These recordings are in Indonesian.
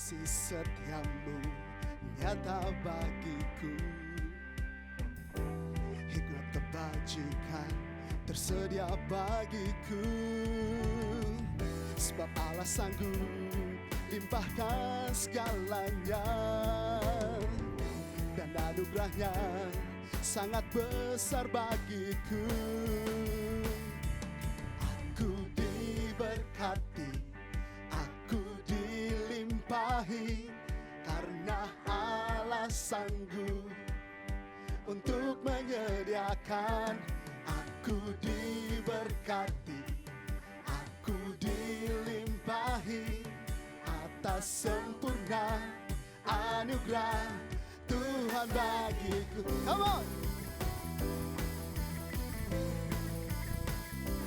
Kasih setiamu nyata bagiku, hikmat kebajikan tersedia bagiku. Sebab Allah sanggup limpahkan segalanya, dan anugerahnya sangat besar bagiku. Aku diberkati, aku dilimpahi, karena Allah sanggup untuk menyediakan. Aku diberkati, aku dilimpahi atas sempurna anugerah Tuhan bagiku. Come on!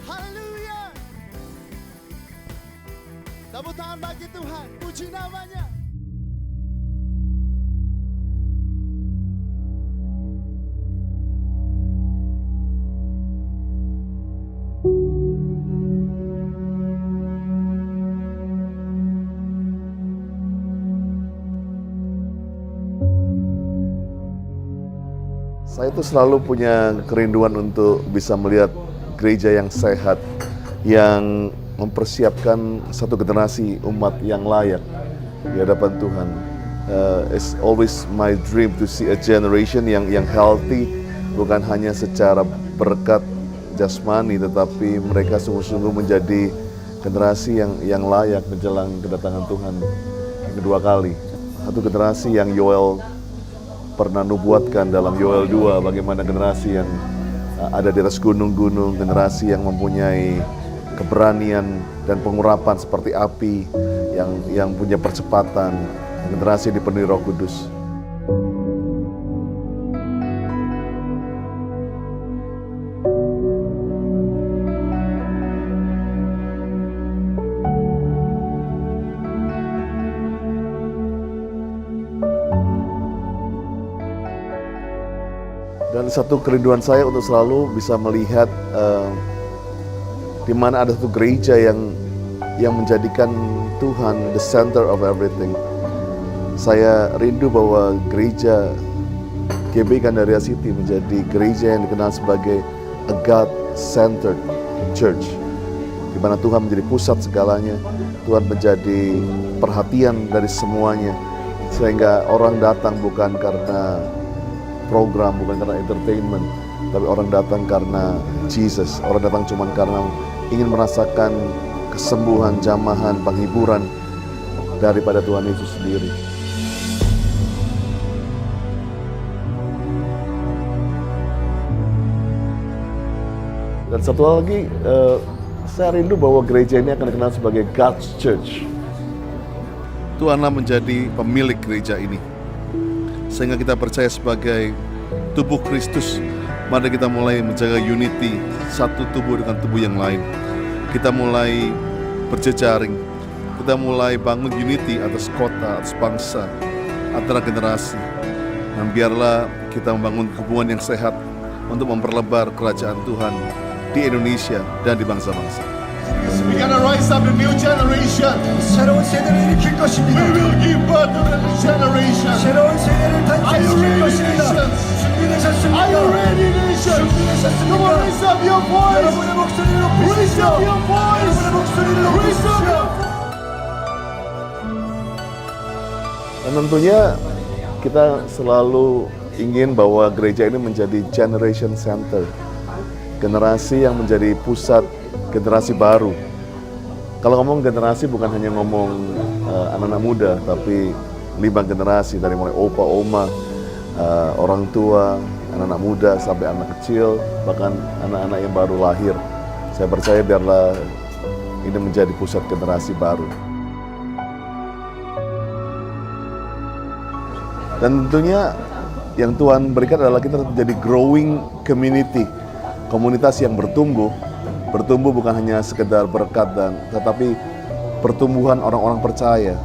Haleluya! Tepuk tangan bagi Tuhan, puji namanya. Saya tuh selalu punya kerinduan untuk bisa melihat gereja yang sehat, yang mempersiapkan satu generasi umat yang layak di hadapan Tuhan. It's always my dream to see a generation yang healthy, bukan hanya secara berkat jasmani, tetapi mereka sungguh-sungguh menjadi generasi yang layak menjelang kedatangan Tuhan yang kedua kali. Satu generasi yang Yoel pernah nubuatkan dalam Yoel 2, bagaimana generasi yang ada di atas gunung-gunung, generasi yang mempunyai keberanian dan pengurapan seperti api, yang punya percepatan, generasi yang dipenuhi Roh Kudus. Dan satu kerinduan saya untuk selalu bisa melihat di mana ada satu gereja yang menjadikan Tuhan the center of everything. Saya rindu bahwa gereja GB Gandaria City menjadi gereja yang dikenal sebagai a God-centered church, di mana Tuhan menjadi pusat segalanya, Tuhan menjadi perhatian dari semuanya, sehingga orang datang bukan karena program, bukan karena entertainment, tapi orang datang karena Jesus. Orang datang cuma karena ingin merasakan kesembuhan, jamahan, penghiburan daripada Tuhan Yesus sendiri. Dan satu hal lagi, saya rindu bahwa gereja ini akan dikenal sebagai God's Church. Tuhanlah menjadi pemilik gereja ini, sehingga kita percaya sebagai tubuh Kristus. Mari kita mulai menjaga unity, satu tubuh dengan tubuh yang lain. Kita mulai berjejaring, kita mulai bangun unity atas kota, atas bangsa, antara generasi. Dan biarlah kita membangun hubungan yang sehat untuk memperlebar kerajaan Tuhan di Indonesia dan di bangsa-bangsa. We gotta rise up a new generation. 새로운 세대를 일으킬 것입니다. We will give birth to a new generation. 새로운 세대를 Are you 탄생시킬 ready, 것입니다. nations? 준비되셨습니까? Are you ready, nations? Come on, raise up your voice. 여러분의 목소리를 Raise 높이시죠. up your voice. 여러분의 목소리를 Raise up 높이시죠. your Dan tentunya kita selalu ingin bahwa gereja ini menjadi generation center, generasi yang menjadi pusat generasi baru. Kalau ngomong generasi bukan hanya ngomong anak-anak muda, tapi 5 generasi, dari mulai opa, oma, orang tua, anak-anak muda sampai anak kecil, bahkan anak-anak yang baru lahir. Saya percaya biarlah ini menjadi pusat generasi baru. Dan tentunya yang Tuhan berikan adalah kita menjadi growing community, komunitas yang bertumbuh bukan hanya sekedar berkat tetapi pertumbuhan orang-orang percaya,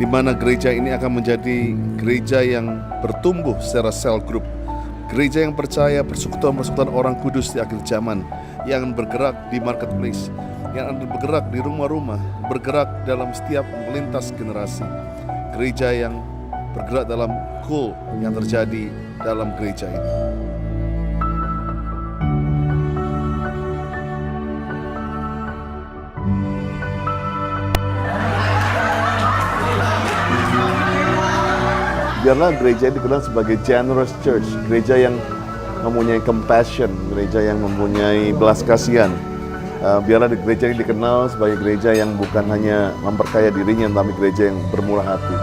di mana gereja ini akan menjadi gereja yang bertumbuh secara cell group, gereja yang percaya persekutuan-persekutuan orang kudus di akhir zaman, yang bergerak di marketplace, yang bergerak di rumah-rumah, bergerak dalam setiap melintas generasi. gereja yang bergerak dalam kult yang terjadi dalam gereja ini. Biarlah gereja ini dikenal sebagai generous church, gereja yang mempunyai compassion, gereja yang mempunyai belas kasihan. Biarlah gereja ini dikenal sebagai gereja yang bukan hanya memperkaya dirinya, tapi gereja yang bermurah hati.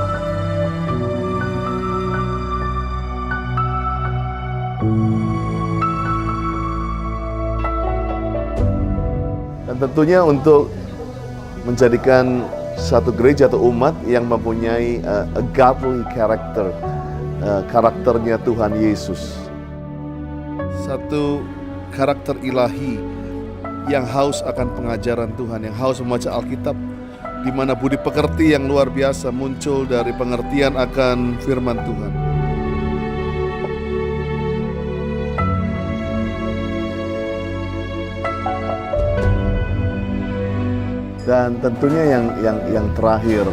Dan tentunya untuk menjadikan satu gereja atau umat yang mempunyai a godly character, karakternya Tuhan Yesus. Satu karakter ilahi yang haus akan pengajaran Tuhan, yang haus membaca Alkitab, di mana budi pekerti yang luar biasa muncul dari pengertian akan firman Tuhan. Dan tentunya yang terakhir,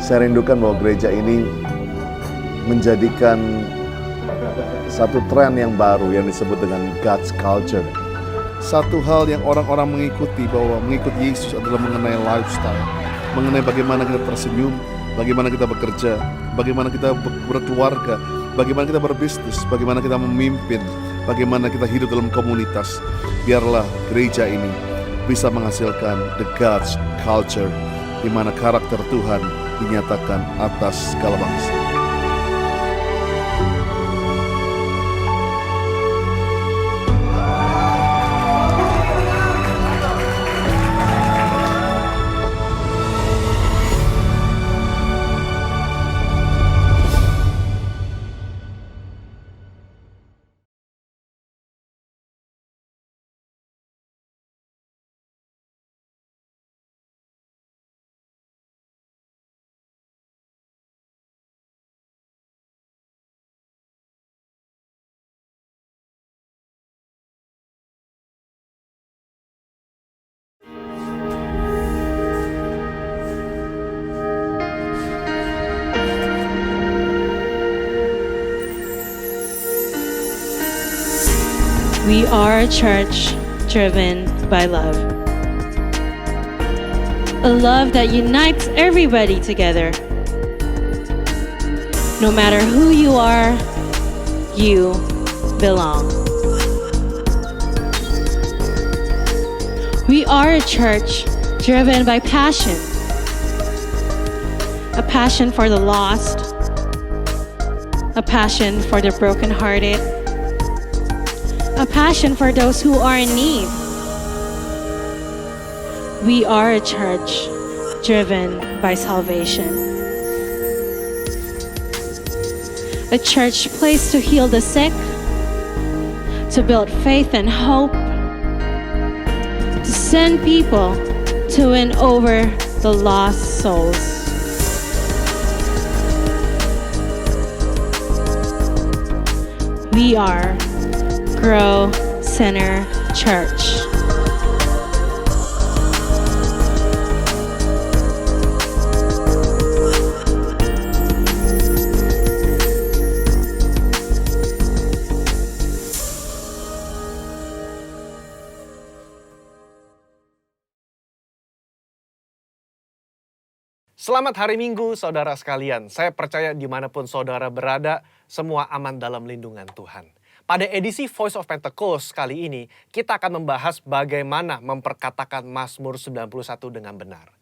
saya rindukan bahwa gereja ini menjadikan satu tren yang baru yang disebut dengan God's culture. Satu hal yang orang-orang mengikuti, bahwa mengikut Yesus adalah mengenai lifestyle, mengenai bagaimana kita tersenyum, bagaimana kita bekerja, bagaimana kita berkeluarga, bagaimana kita berbisnis, bagaimana kita memimpin, bagaimana kita hidup dalam komunitas. Biarlah gereja ini bisa menghasilkan the God's culture, di mana karakter Tuhan dinyatakan atas segala bangsa. We are a church driven by love. A love that unites everybody together. No matter who you are, you belong. We are a church driven by passion. A passion for the lost. A passion for the brokenhearted. A passion for those who are in need. We are a church driven by salvation. A church placed to heal the sick, to build faith and hope, to send people to win over the lost souls. We are Grow Center Church. Selamat hari Minggu, saudara sekalian. Saya percaya dimanapun saudara berada, semua aman dalam lindungan Tuhan. Pada edisi Voice of Pentecost kali ini, kita akan membahas bagaimana memperkatakan Mazmur 91 dengan benar.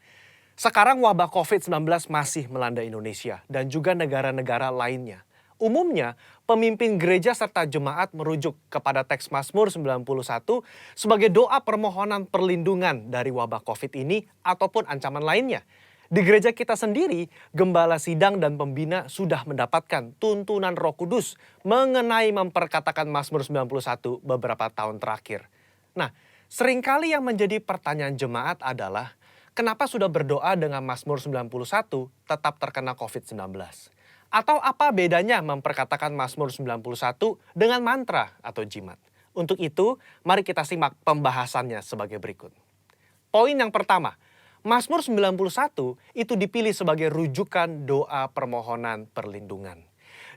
Sekarang wabah COVID-19 masih melanda Indonesia dan juga negara-negara lainnya. Umumnya, pemimpin gereja serta jemaat merujuk kepada teks Mazmur 91 sebagai doa permohonan perlindungan dari wabah COVID ini ataupun ancaman lainnya. Di gereja kita sendiri, gembala sidang dan pembina sudah mendapatkan tuntunan Roh Kudus mengenai memperkatakan Mazmur 91 beberapa tahun terakhir. Nah, seringkali yang menjadi pertanyaan jemaat adalah, kenapa sudah berdoa dengan Mazmur 91 tetap terkena COVID-19? Atau apa bedanya memperkatakan Mazmur 91 dengan mantra atau jimat? Untuk itu, mari kita simak pembahasannya sebagai berikut. Poin yang pertama, Mazmur 91 itu dipilih sebagai rujukan doa permohonan perlindungan.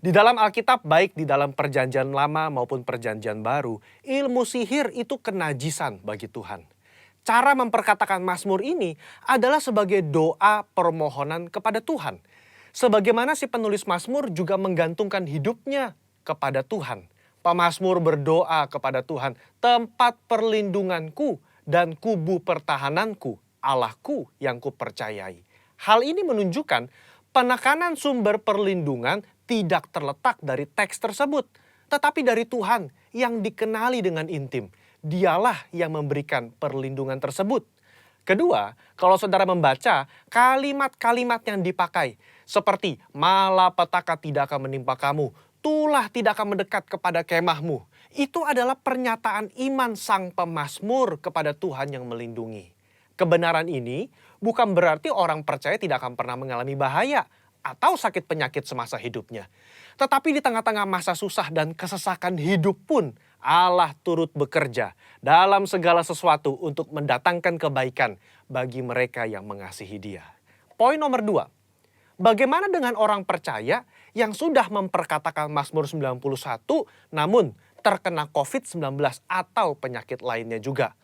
Di dalam Alkitab, baik di dalam perjanjian lama maupun perjanjian baru, ilmu sihir itu kenajisan bagi Tuhan. Cara memperkatakan Mazmur ini adalah sebagai doa permohonan kepada Tuhan. Sebagaimana si penulis Mazmur juga menggantungkan hidupnya kepada Tuhan. Pemazmur berdoa kepada Tuhan, tempat perlindunganku dan kubu pertahananku, Allahku yang kupercayai. Hal ini menunjukkan penekanan sumber perlindungan tidak terletak dari teks tersebut, tetapi dari Tuhan yang dikenali dengan intim. Dialah yang memberikan perlindungan tersebut. Kedua, kalau saudara membaca kalimat-kalimat yang dipakai, seperti malapetaka tidak akan menimpa kamu, tulah tidak akan mendekat kepada kemahmu. Itu adalah pernyataan iman sang pemazmur kepada Tuhan yang melindungi. Kebenaran ini bukan berarti orang percaya tidak akan pernah mengalami bahaya atau sakit penyakit semasa hidupnya. Tetapi di tengah-tengah masa susah dan kesesakan hidup pun, Allah turut bekerja dalam segala sesuatu untuk mendatangkan kebaikan bagi mereka yang mengasihi Dia. Poin nomor 2. Bagaimana dengan orang percaya yang sudah memperkatakan Mazmur 91 namun terkena COVID-19 atau penyakit lainnya juga?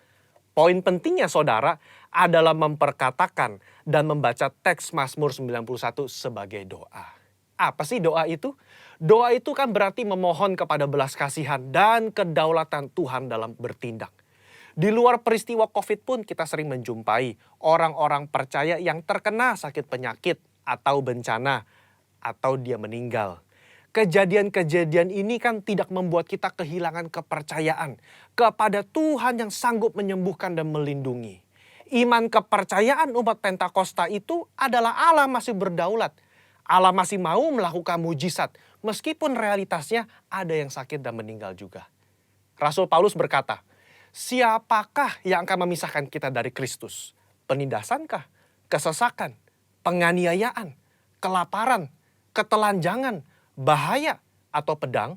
Poin pentingnya saudara adalah memperkatakan dan membaca teks Mazmur 91 sebagai doa. Apa sih doa itu? Doa itu kan berarti memohon kepada belas kasihan dan kedaulatan Tuhan dalam bertindak. Di luar peristiwa COVID pun kita sering menjumpai orang-orang percaya yang terkena sakit penyakit atau bencana atau dia meninggal. Kejadian-kejadian ini kan tidak membuat kita kehilangan kepercayaan kepada Tuhan yang sanggup menyembuhkan dan melindungi. Iman kepercayaan umat Pentakosta itu adalah Allah masih berdaulat. Allah masih mau melakukan mujizat meskipun realitasnya ada yang sakit dan meninggal juga. Rasul Paulus berkata, siapakah yang akan memisahkan kita dari Kristus? Penindasankah? Kesesakan? Penganiayaan? Kelaparan? Ketelanjangan? Bahaya atau pedang?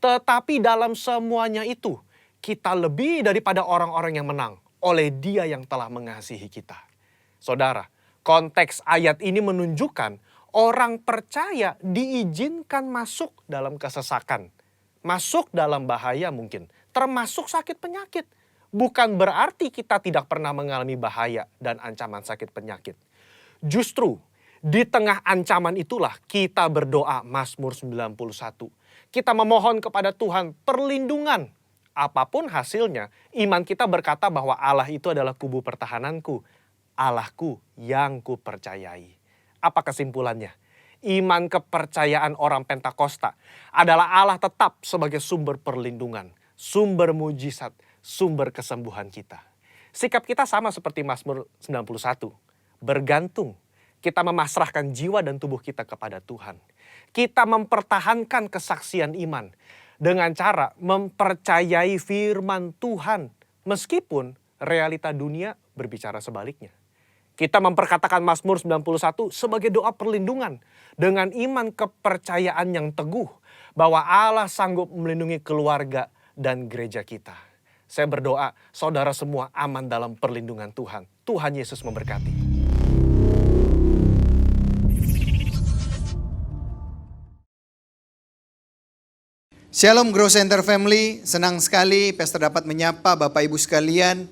Tetapi dalam semuanya itu, kita lebih daripada orang-orang yang menang oleh Dia yang telah mengasihi kita. Saudara, konteks ayat ini menunjukkan orang percaya diizinkan masuk dalam kesesakan, masuk dalam bahaya mungkin, termasuk sakit penyakit. Bukan berarti kita tidak pernah mengalami bahaya dan ancaman sakit penyakit. Justru di tengah ancaman itulah kita berdoa Mazmur 91. Kita memohon kepada Tuhan perlindungan. Apapun hasilnya, iman kita berkata bahwa Allah itu adalah kubu pertahananku, Allahku yang kupercayai. Apa kesimpulannya? Iman kepercayaan orang Pentakosta adalah Allah tetap sebagai sumber perlindungan, sumber mujizat, sumber kesembuhan kita. Sikap kita sama seperti Mazmur 91, bergantung. Kita memasrahkan jiwa dan tubuh kita kepada Tuhan. Kita mempertahankan kesaksian iman dengan cara mempercayai firman Tuhan meskipun realita dunia berbicara sebaliknya. Kita memperkatakan Mazmur 91 sebagai doa perlindungan dengan iman kepercayaan yang teguh bahwa Allah sanggup melindungi keluarga dan gereja kita. Saya berdoa saudara semua aman dalam perlindungan Tuhan. Tuhan Yesus memberkati. Shalom Grow Center Family, senang sekali Pastor dapat menyapa Bapak Ibu sekalian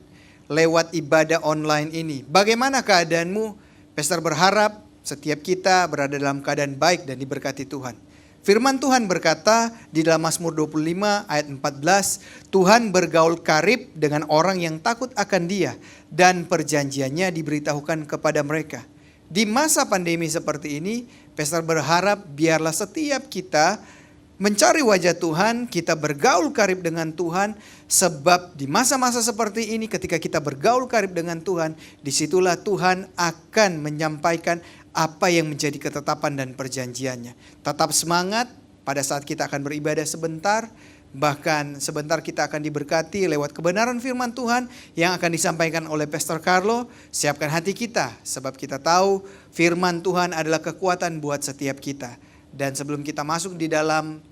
lewat ibadah online ini. Bagaimana keadaanmu? Pastor berharap setiap kita berada dalam keadaan baik dan diberkati Tuhan. Firman Tuhan berkata di dalam Mazmur 25 ayat 14, Tuhan bergaul karib dengan orang yang takut akan Dia dan perjanjiannya diberitahukan kepada mereka. Di masa pandemi seperti ini, Pastor berharap biarlah setiap kita mencari wajah Tuhan, kita bergaul karib dengan Tuhan, sebab di masa-masa seperti ini ketika kita bergaul karib dengan Tuhan, disitulah Tuhan akan menyampaikan apa yang menjadi ketetapan dan perjanjiannya. Tetap semangat pada saat kita akan beribadah sebentar, bahkan sebentar kita akan diberkati lewat kebenaran firman Tuhan yang akan disampaikan oleh Pastor Carlo. Siapkan hati kita, sebab kita tahu firman Tuhan adalah kekuatan buat setiap kita. Dan sebelum kita masuk di dalam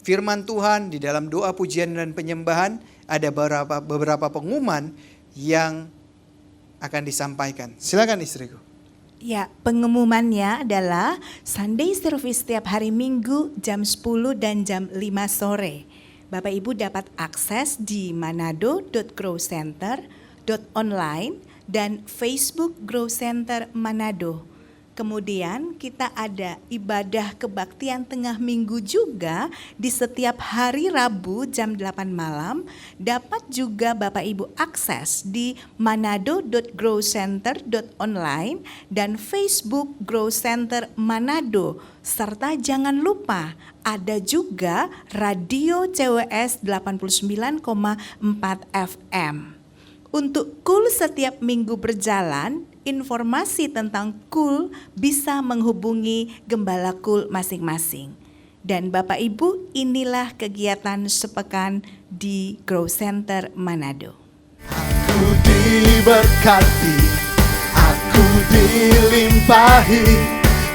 firman Tuhan, di dalam doa pujian dan penyembahan, ada beberapa pengumuman yang akan disampaikan. Silakan istriku. Ya, pengumumannya adalah Sunday service setiap hari Minggu jam 10 dan jam 5 sore. Bapak Ibu dapat akses di manado.growcenter.online dan Facebook Grow Center Manado. Kemudian kita ada ibadah kebaktian tengah minggu juga di setiap hari Rabu jam 8 malam. Dapat juga Bapak Ibu akses di manado.growcenter.online dan Facebook Grow Center Manado. Serta jangan lupa ada juga radio CWS 89,4 FM. Untuk KUL setiap minggu berjalan, informasi tentang KUL bisa menghubungi gembala KUL masing-masing. Dan Bapak Ibu, inilah kegiatan sepekan di Grow Center Manado. Aku diberkati, aku dilimpahi,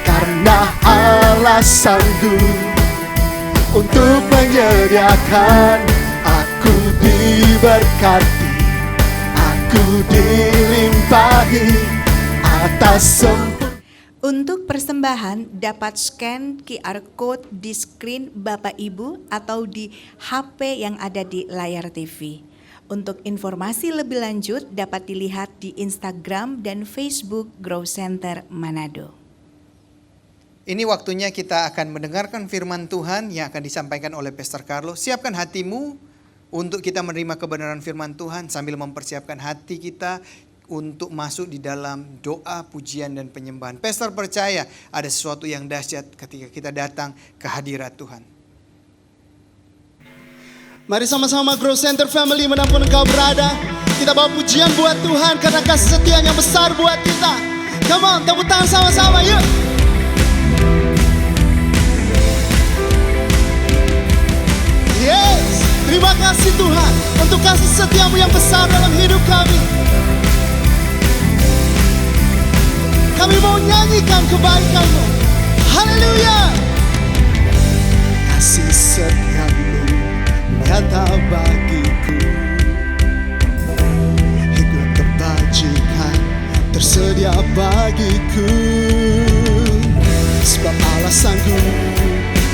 karena Allah sanggup untuk menyediakan. Aku diberkati, aku dilimpahi atas sempurna. Untuk persembahan dapat scan QR code di screen Bapak Ibu atau di HP yang ada di layar TV. Untuk informasi lebih lanjut dapat dilihat di Instagram dan Facebook Grow Center Manado. Ini waktunya kita akan mendengarkan firman Tuhan yang akan disampaikan oleh Pastor Carlo. Siapkan hatimu untuk kita menerima kebenaran firman Tuhan sambil mempersiapkan hati kita untuk masuk di dalam doa, pujian, dan penyembahan. Pastor percaya ada sesuatu yang dahsyat ketika kita datang ke hadirat Tuhan. Mari sama-sama Grow Center Family, manapun engkau berada, kita bawa pujian buat Tuhan karena kasih setia yang besar buat kita. Come on, tepuk tangan sama-sama, yuk. Yes, terima kasih Tuhan untuk kasih setiamu yang besar dalam hidup kami. Kami mau nyanyikan kebaikan-Mu. Haleluya. Kasih setiamu nyata bagiku, hikmat kebajikan tersedia bagiku. Sebab Allah sanggup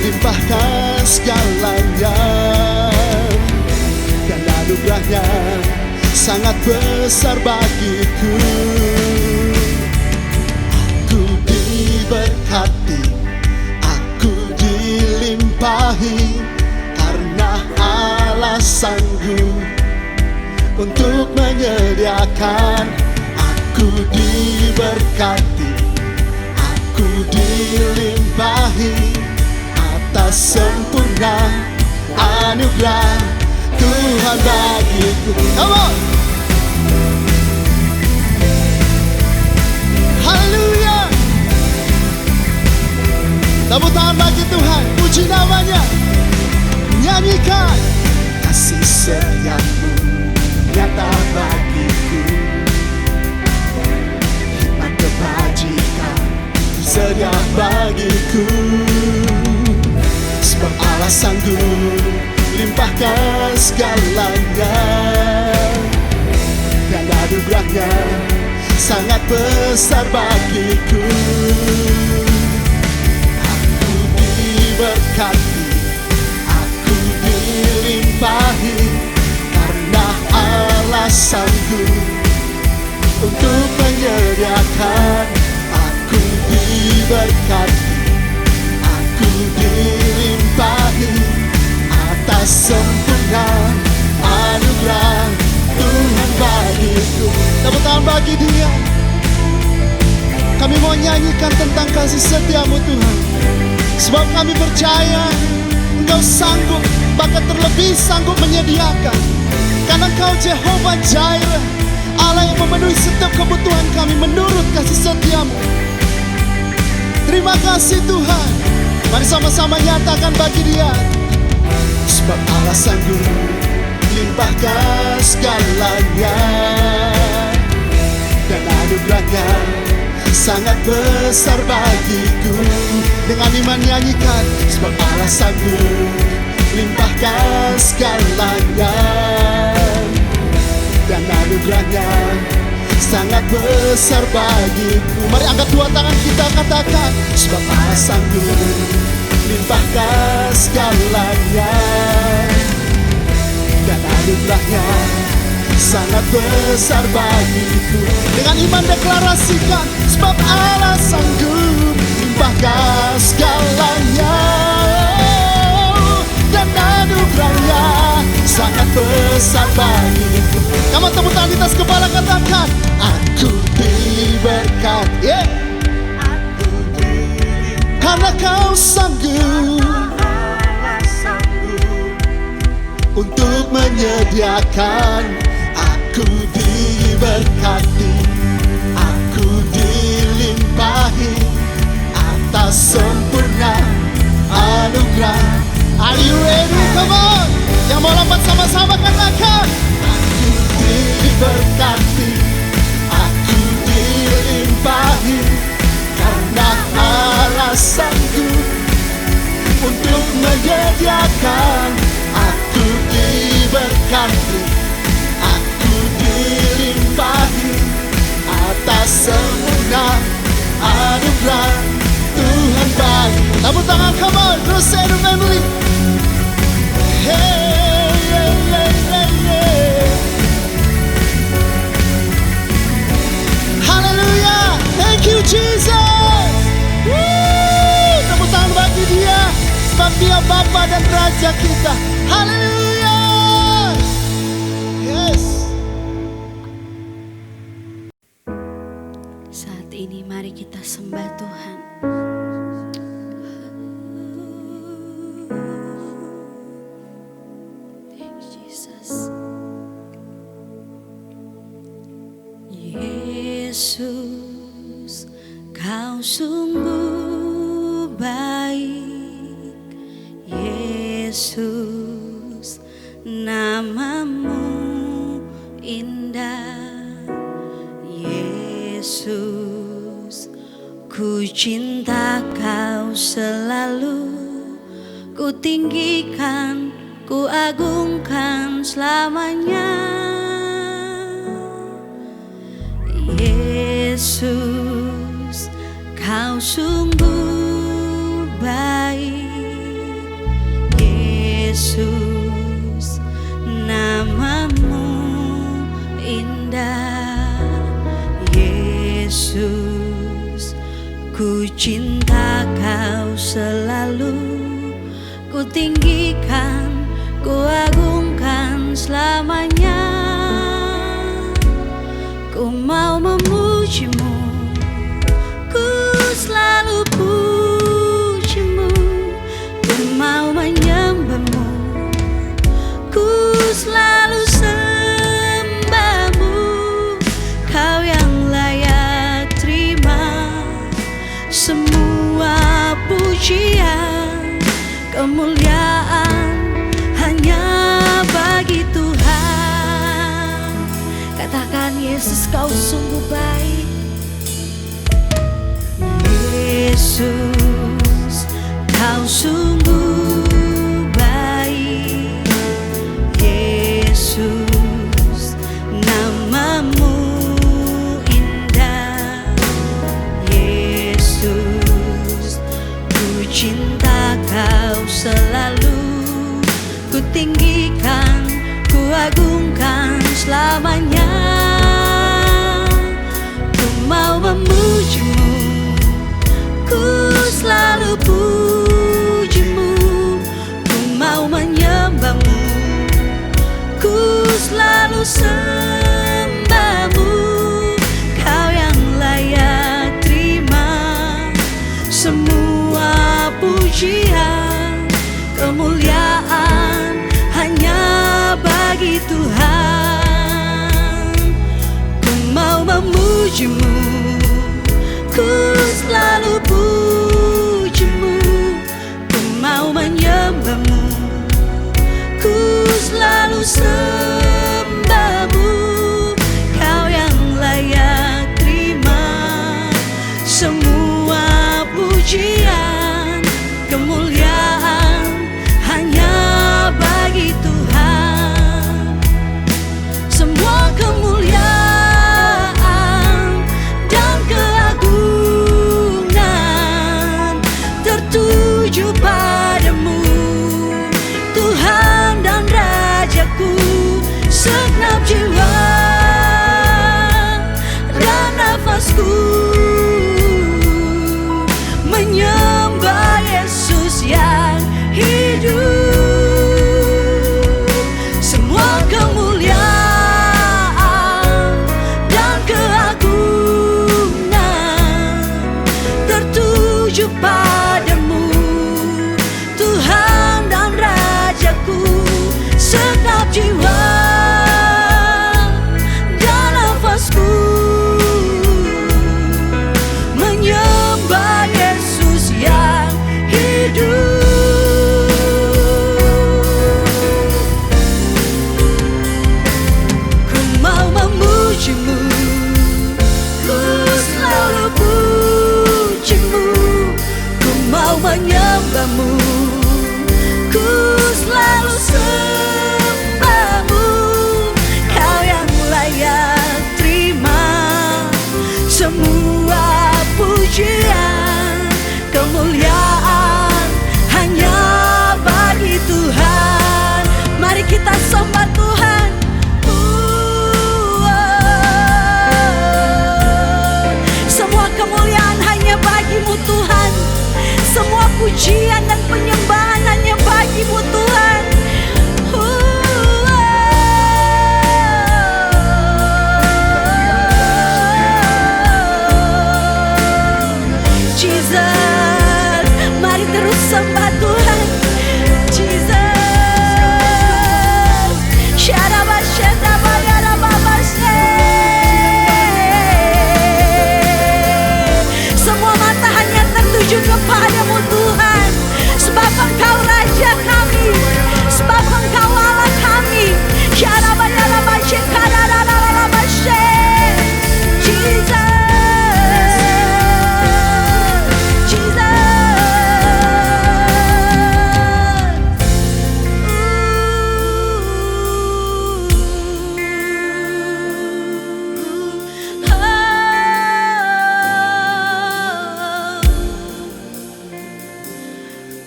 limpahkan segalanya, dan anugerahnya sangat besar bagiku. Aku diberkati, aku dilimpahi, karena Allah sanggup untuk menyediakan. Aku diberkati, aku dilimpahi atas sempurna anugerah Tuhan bagiku. Come on. Haleluya. Tepuk tangan bagi Tuhan, puji namanya. Nyanyikan. Kasih setiamu nyata bagiku, hikmat kebajikan tersedia bagiku. Sebab Allah sanggup limpahkan segalanya, dan anugerahnya sangat besar bagiku. Aku diberkati, aku dilimpahi, karena Allah sanggup untuk menyediakan. Aku diberkati, aku dilimpahi atas sempurna anugerah Tuhan bagiku. Tepuk tangan bagi Dia. Kami mau nyanyikan tentang kasih setiamu Tuhan, sebab kami percaya Engkau sanggup, bahkan terlebih sanggup menyediakan. Karena Engkau Jehovah Jireh, Allah yang memenuhi setiap kebutuhan kami menurut kasih setiamu. Terima kasih Tuhan. Mari sama-sama nyatakan bagi Dia. Sebab Allah sanggup limpahkan segalanya, dan anugerahnya sangat besar bagiku. Dengan iman nyanyikan. Sebab Allah sanggup limpahkan segalanya, dan anugerahnya sangat besar bagiku. Mari angkat dua tangan kita katakan, sebab Allah sanggup limpahkan segalanya, dan anugerahnya sangat besar bagiku. Dengan iman deklarasikan, sebab Allah sanggup limpahkan segalanya, dan anugerahnya sangat besar bagiku. Kamu tepuk tangan di atas kepala, katakan, aku diberkati, karena kau sanggup untuk menyediakan. Aku diberkati, aku dilimpahi atas sempurna anugerah. Are you ready? Come on. Yang mau lompat sama-sama katakan, aku diberkati, aku dilimpahi, karena Allah sanggup untuk menyediakan. Aku diberkati, aku dilimpahi atas sempurna anugerah Tuhan baik. Tepuk tangan, come on, Crusader family. Hey, yeah, yeah, yeah, yeah. Hallelujah, thank you Jesus. Woo! Tepuk tangan bagi Dia, sebab Dia Bapa dan Raja kita. Haleluya. Yes. Saat ini mari kita sembah Tuhan. Thank you, Jesus. Yesus, kau sungguh baik. Yesus, namamu indah. Yesus, ku cinta kau selalu. Ku tinggikan, ku agungkan selamanya. Yesus, kau sungguh baik. Yesus, namamu indah. Yesus, ku cinta kau selalu. Ku tinggikan, ku agungkan selamanya. Ku mau memujimu, ku selalu pujimu. Ku mau menyembahmu, ku selalu sembahmu. Kau yang layak terima semua pujian, kemuliaan hanya bagi Tuhan. Katakan, Yesus, kau sungguh baik. Yesus, kau sungguh baik. Yesus, namamu indah. Yesus, ku cinta kau selalu. Ku tinggikan, ku agungkan selamanya. Ku mau memujimu, ku selalu pujimu. Ku mau menyembahmu, ku selalu sembahmu. Kau yang layak terima semua pujian, kemuliaan hanya bagi Tuhan. Ku mau memujimu, ku selalu pujimu. Ku mau menyembahmu, ku selalu sembahmu. Kau yang layak terima semua pujian, kemuliaan hanya bagi Tuhan. Semua kemuliaan menyembahmu, ku selalu sembahmu. Kau yang layak terima semua pujian, kemuliaan hanya bagi Tuhan. Mari kita sembah Tuhan. Semua kemuliaan hanya bagimu Tuhan. Semua pujian dan penyembahan hanya bagimu Tuhan. Jesus, mari terus sembah Tuhan. Jesus, semua mata hanya tertuju kepadamu Tuhan, sebab Engkau Raja kami, sebab Engkau Allah kami.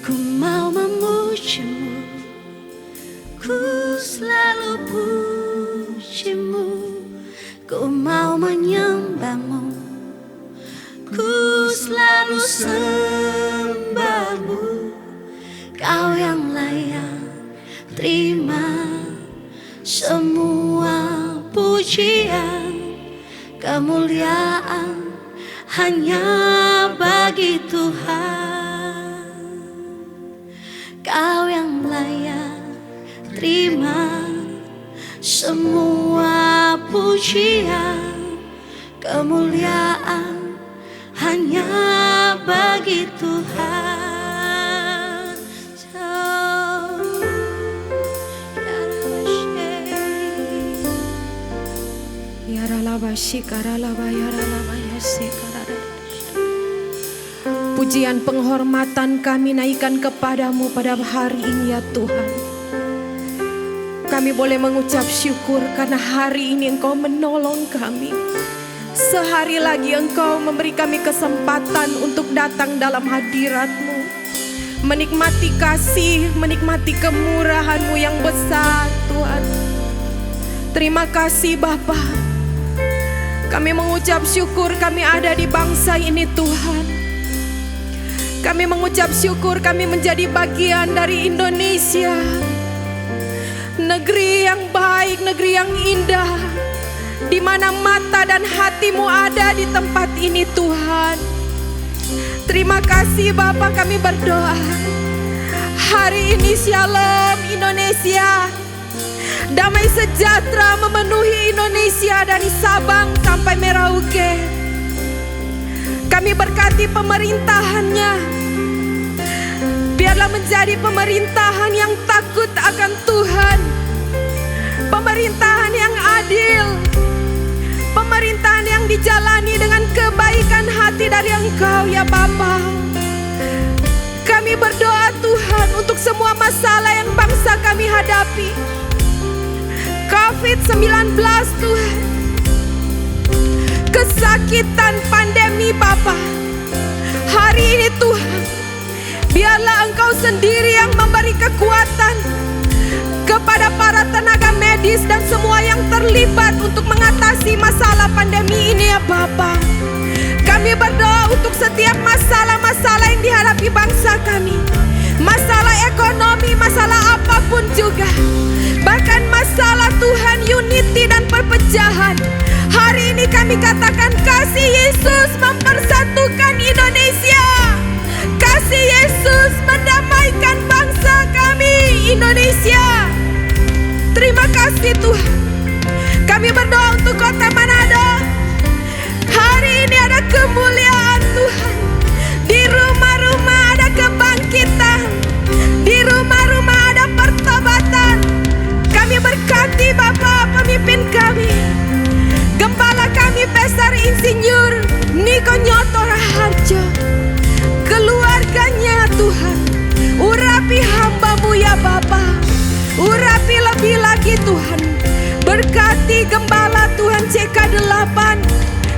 Ku mau memujimu, ku selalu pujimu, ku mau menyembahmu, ku selalu sembahmu. Kau yang layak terima semua pujian, kemuliaan hanya bagi Tuhan. Kau yang layak terima semua pujian, kemuliaan hanya bagi Tuhan. Pujian penghormatan kami naikkan kepadamu pada hari ini ya Tuhan. Kami boleh mengucap syukur karena hari ini Engkau menolong kami. Sehari lagi Engkau memberi kami kesempatan untuk datang dalam hadirat-Mu, menikmati kasih, menikmati kemurahan-Mu yang besar Tuhan. Terima kasih Bapa. Kami mengucap syukur kami ada di bangsa ini Tuhan. Kami mengucap syukur kami menjadi bagian dari Indonesia, negeri yang baik, negeri yang indah, di mana mata dan hati-Mu ada di tempat ini Tuhan. Terima kasih Bapa, kami berdoa hari ini Shalom Indonesia, damai sejahtera memenuhi Indonesia dari Sabang sampai Merauke. Kami berkati pemerintahannya, biarlah menjadi pemerintahan yang takut akan Tuhan, pemerintahan yang adil, pemerintahan yang dijalani dengan kebaikan hati dari Engkau ya Bapa. Kami berdoa Tuhan untuk semua masalah yang bangsa kami hadapi, COVID-19 Tuhan, kesakitan pandemi Bapa. Hari ini Tuhan, biarlah Engkau sendiri yang memberi kekuatan kepada para tenaga medis dan semua yang terlibat untuk mengatasi masalah pandemi ini ya Bapa. Kami berdoa untuk setiap masalah-masalah yang dihadapi bangsa kami, masalah ekonomi, masalah apapun juga, bahkan masalah Tuhan unity dan perpecahan. Hari ini kami katakan kasih Yesus mempersatukan Indonesia, kasih Yesus mendamaikan bangsa kami Indonesia. Terima kasih Tuhan. Kami berdoa untuk kota Manado. Hari ini ada kemuliaan Tuhan. Di rumah-rumah ada kebangkitan, di rumah-rumah ada pertobatan. Kami berkati Bapa pemimpin kami, Gembala kami Pastor Insinyur Niko Nyoto Raharjo. K8,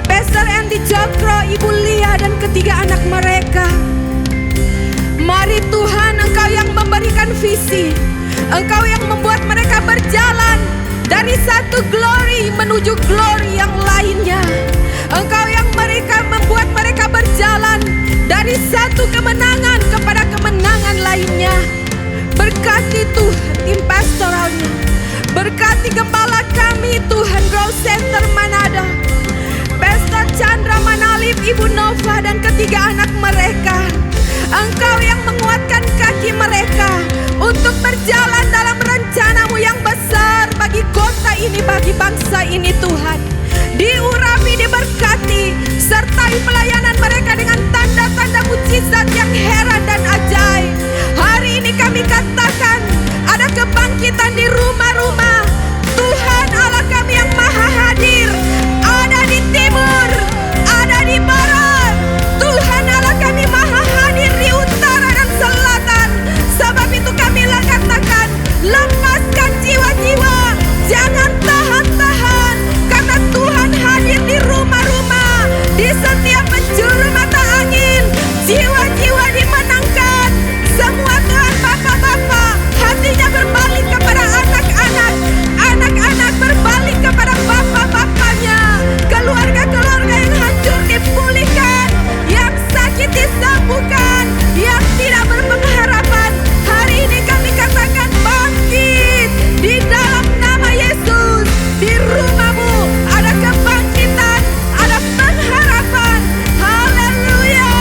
Pastor Andy Cokro, Ibu Lia dan ketiga anak mereka. Mari Tuhan, Engkau yang memberikan visi, Engkau yang membuat mereka berjalan dari satu glory menuju glory yang lainnya. Engkau yang membuat mereka berjalan dari satu kemenangan kepada kemenangan lainnya. Berkati Tuhan tim pastoralnya, berkati kepala kami Tuhan Growth Center Manado, Pastor Chandra Manalip, Ibu Nova dan ketiga anak mereka. Engkau yang menguatkan kaki mereka untuk berjalan dalam rencana-Mu yang besar bagi kota ini, bagi bangsa ini Tuhan. Diurapi, diberkati, sertai pelayanan mereka dengan tanda-tanda mujizat yang heran dan ajaib. Hari ini kami katakan ada kebangkitan di rumah-rumah. Tuhan Allah kami yang maha hadir, ada di timur, ada di barat. Tuhan Allah kami maha hadir di utara dan selatan. Sebab itu kami katakan, lepaskan jiwa-jiwa, jangan tahan-tahan, karena Tuhan hadir di rumah-rumah, di setiap penjuru mata angin. Jiwa-jiwa dimenangkan. Semua Tuhan bapak-bapak hatinya berbalik kepada anak-anak, anak-anak berbalik kepada bapak-bapaknya, keluarga-keluarga yang hancur dipulihkan, yang sakit disembuhkan, yang tidak berpengharapan. Hari ini kami katakan bangkit di dalam nama Yesus. Di rumah-Mu ada kebangkitan, ada pengharapan. Haleluya,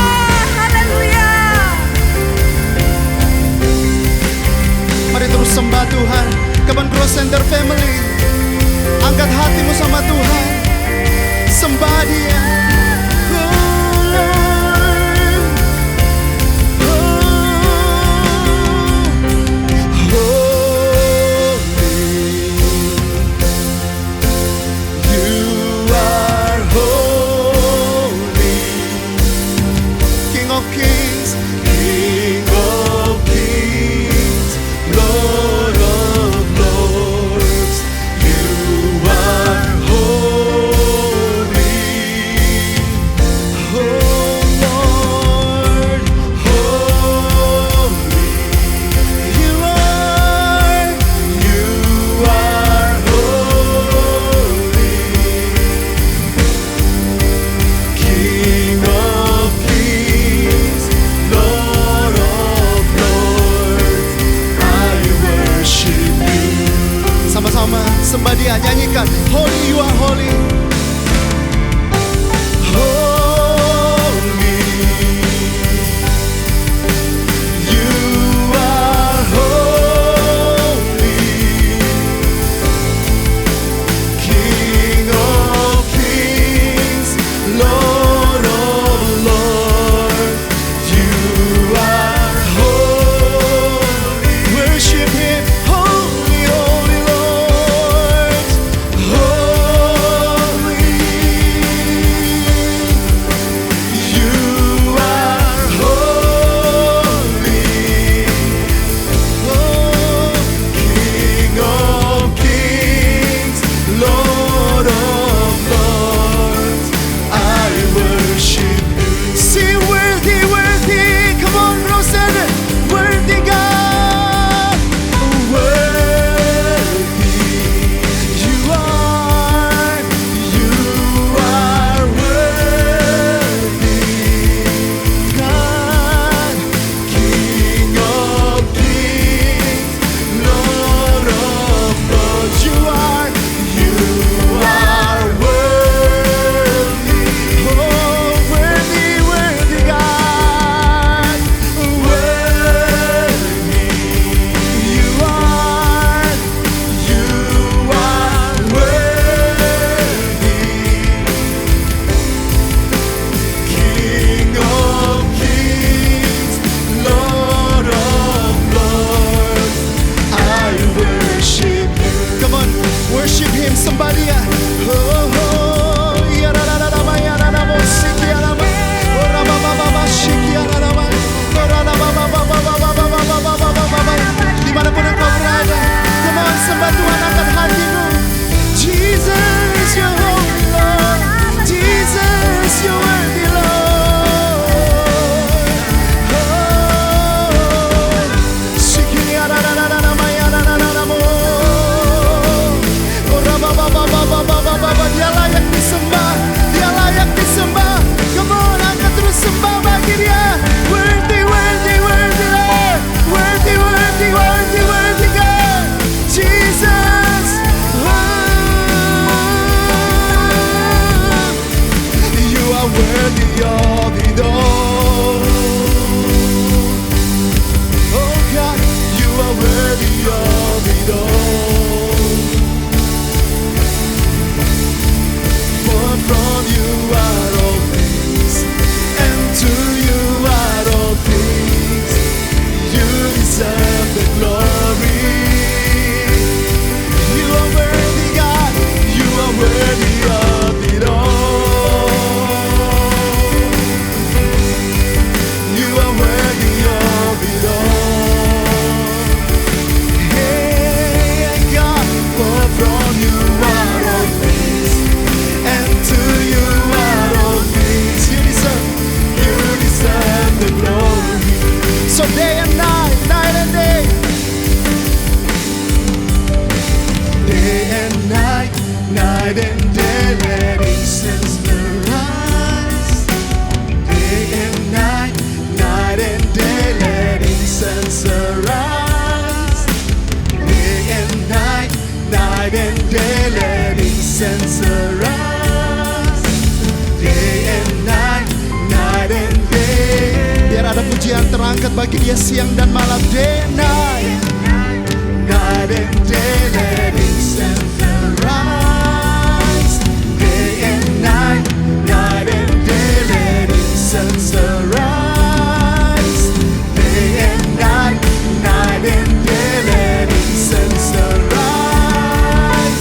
haleluya. Mari terus sembah Tuhan. Kebun Growth Center Family, angkat hatimu sama Tuhan, sembah Dia. Sembah Dia, nyanyikan Holy, You Are Holy. Holy, You are holy, King of kings, Lord of lords. You are holy, worship Him. Holy, holy Lord. Holy, day and night, night and day. Day and night, night and day, let incense arise. Day and night, night and day, let incense arise. Day and night, night and day, let incense arise. Day and night, night and day. Biar ada pujian terangkat bagi Dia siang dan malam. Day and night, night and day, let incense arise. Day and night, night and day, let incense arise. Day and night, night and day, let incense arise.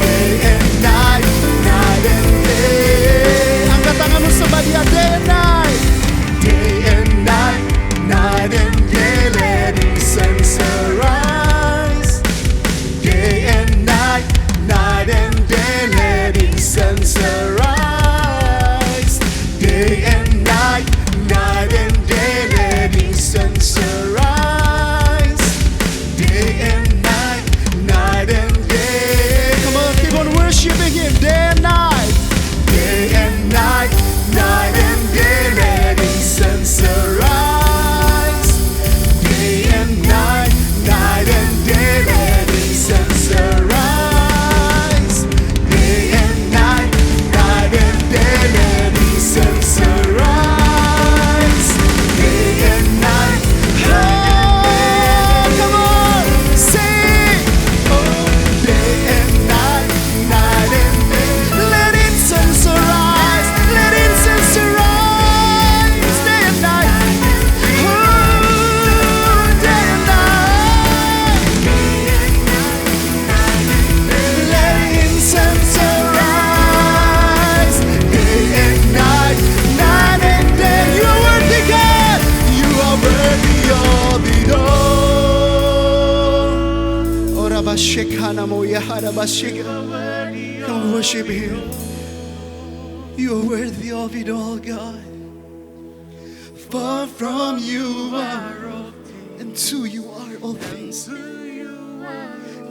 Day and night, night and day. Angkat tanganmu sembah Dia. Day and night, day and night, night and day, let incense arise. Day and night, night and day, let incense arise. Day and night, night and day, let incense arise. Day and night, night and day. Come on, keep on worshiping Him. Day and night, day and night, night and day, let incense arise. Day and night, night and day, let incense arise. Day and night, night and day, let incense arise. Day and night, oh, come on, sing. Oh, day and night, night and day, let incense arise. Let incense arise. Day and night, oh, day and night. Let incense arise. Day and night, night and day. You are worthy, God. You are worthy of it all. Ora bashekana moya hara basheka. Come worship Him. You are worthy of it all, God. For from You are all, and to You are all things.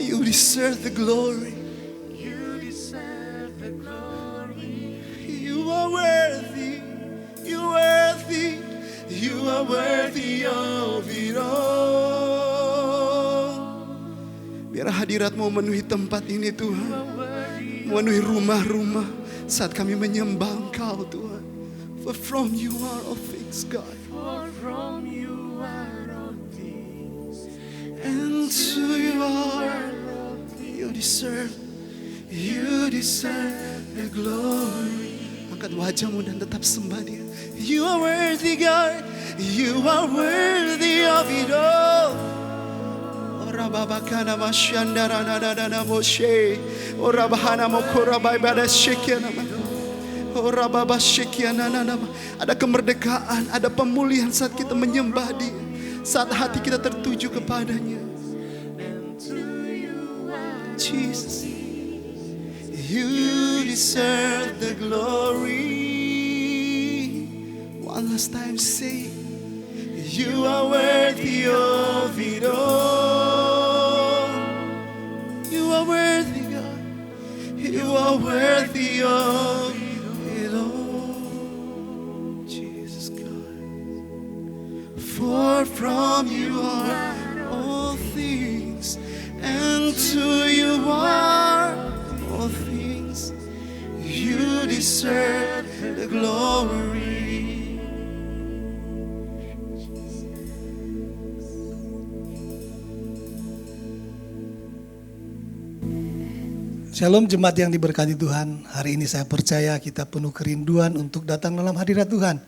You deserve the glory. You are worthy. You are worthy. You are worthy of it all. Biar hadirat-Mu memenuhi tempat ini, Tuhan. Memenuhi rumah-rumah saat kami menyembah Engkau, Tuhan. For from You are all things, God. And to You are, You deserve the glory. Angkat wajahmu dan tetap sembah Dia. You are worthy, God. You are worthy of it all. Ora babakana mashandara na moshe. Ora bahana mokora baibada shekiana. Ora baba shekiana na. Ada kemerdekaan, ada pemulihan saat kita menyembah Dia. Saat hati kita tertuju kepadanya. Jesus, You deserve the glory. One last time say, You are worthy of it all. You are worthy, God. You are worthy of it all. Jesus, God. For from You are all things, and to You are all things. You deserve the glory. Shalom jemaat yang diberkati Tuhan. Hari ini saya percaya kita penuh kerinduan untuk datang dalam hadirat Tuhan.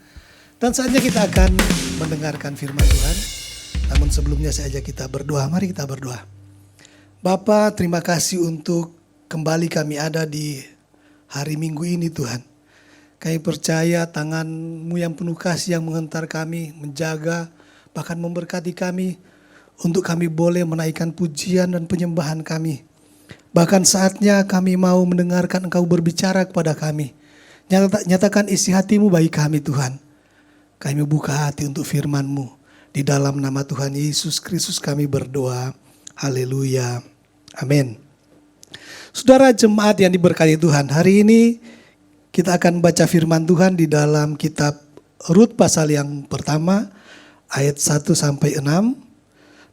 Dan saatnya kita akan mendengarkan firman Tuhan. Namun sebelumnya saya ajak kita berdoa. Mari kita berdoa. Bapa, terima kasih untuk kembali kami ada di hari Minggu ini Tuhan. Kami percaya tangan-Mu yang penuh kasih yang menghentar kami, menjaga, bahkan memberkati kami. Untuk kami boleh menaikkan pujian dan penyembahan kami. Bahkan saatnya kami mau mendengarkan Engkau berbicara kepada kami. Nyatakan isi hati-Mu bagi kami Tuhan. Kami buka hati untuk firman-Mu. Di dalam nama Tuhan Yesus Kristus kami berdoa. Haleluya. Amin. Saudara jemaat yang diberkati Tuhan, hari ini kita akan baca firman Tuhan di dalam kitab Rut pasal yang pertama ayat 1 sampai 6.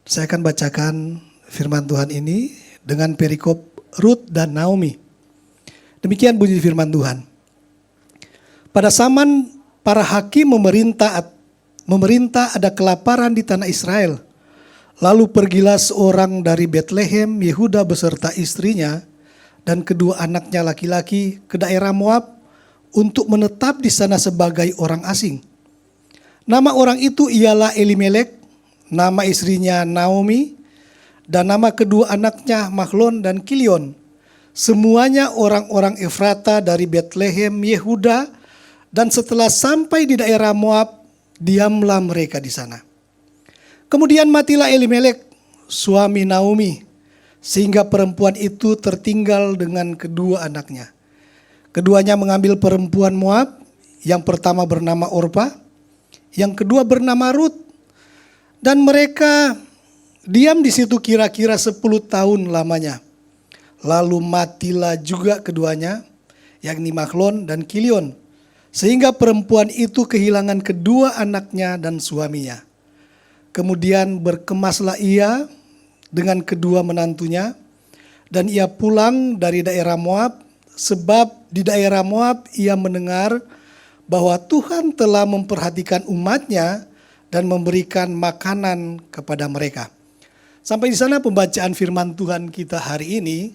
Saya akan bacakan firman Tuhan ini dengan perikop Rut dan Naomi. Demikian bunyi firman Tuhan. Pada zaman para hakim memerintah ada kelaparan di tanah Israel. Lalu pergilah seorang dari Betlehem, Yehuda beserta istrinya dan kedua anaknya laki-laki ke daerah Moab untuk menetap di sana sebagai orang asing. Nama orang itu ialah Elimelek, nama istrinya Naomi, dan nama kedua anaknya Mahlon dan Kilion. Semuanya orang-orang Efrata dari Betlehem, Yehuda, dan setelah sampai di daerah Moab, diamlah mereka di sana. Kemudian matilah Elimelek, suami Naomi, sehingga perempuan itu tertinggal dengan kedua anaknya. Keduanya mengambil perempuan Moab, yang pertama bernama Orpa, yang kedua bernama Rut, dan mereka diam di situ kira-kira 10 tahun lamanya. Lalu matilah juga keduanya, yakni Mahlon dan Kilion, sehingga perempuan itu kehilangan kedua anaknya dan suaminya. Kemudian berkemaslah ia dengan kedua menantunya, dan ia pulang dari daerah Moab, sebab di daerah Moab ia mendengar bahwa Tuhan telah memperhatikan umatnya dan memberikan makanan kepada mereka. Sampai di sana pembacaan firman Tuhan kita hari ini.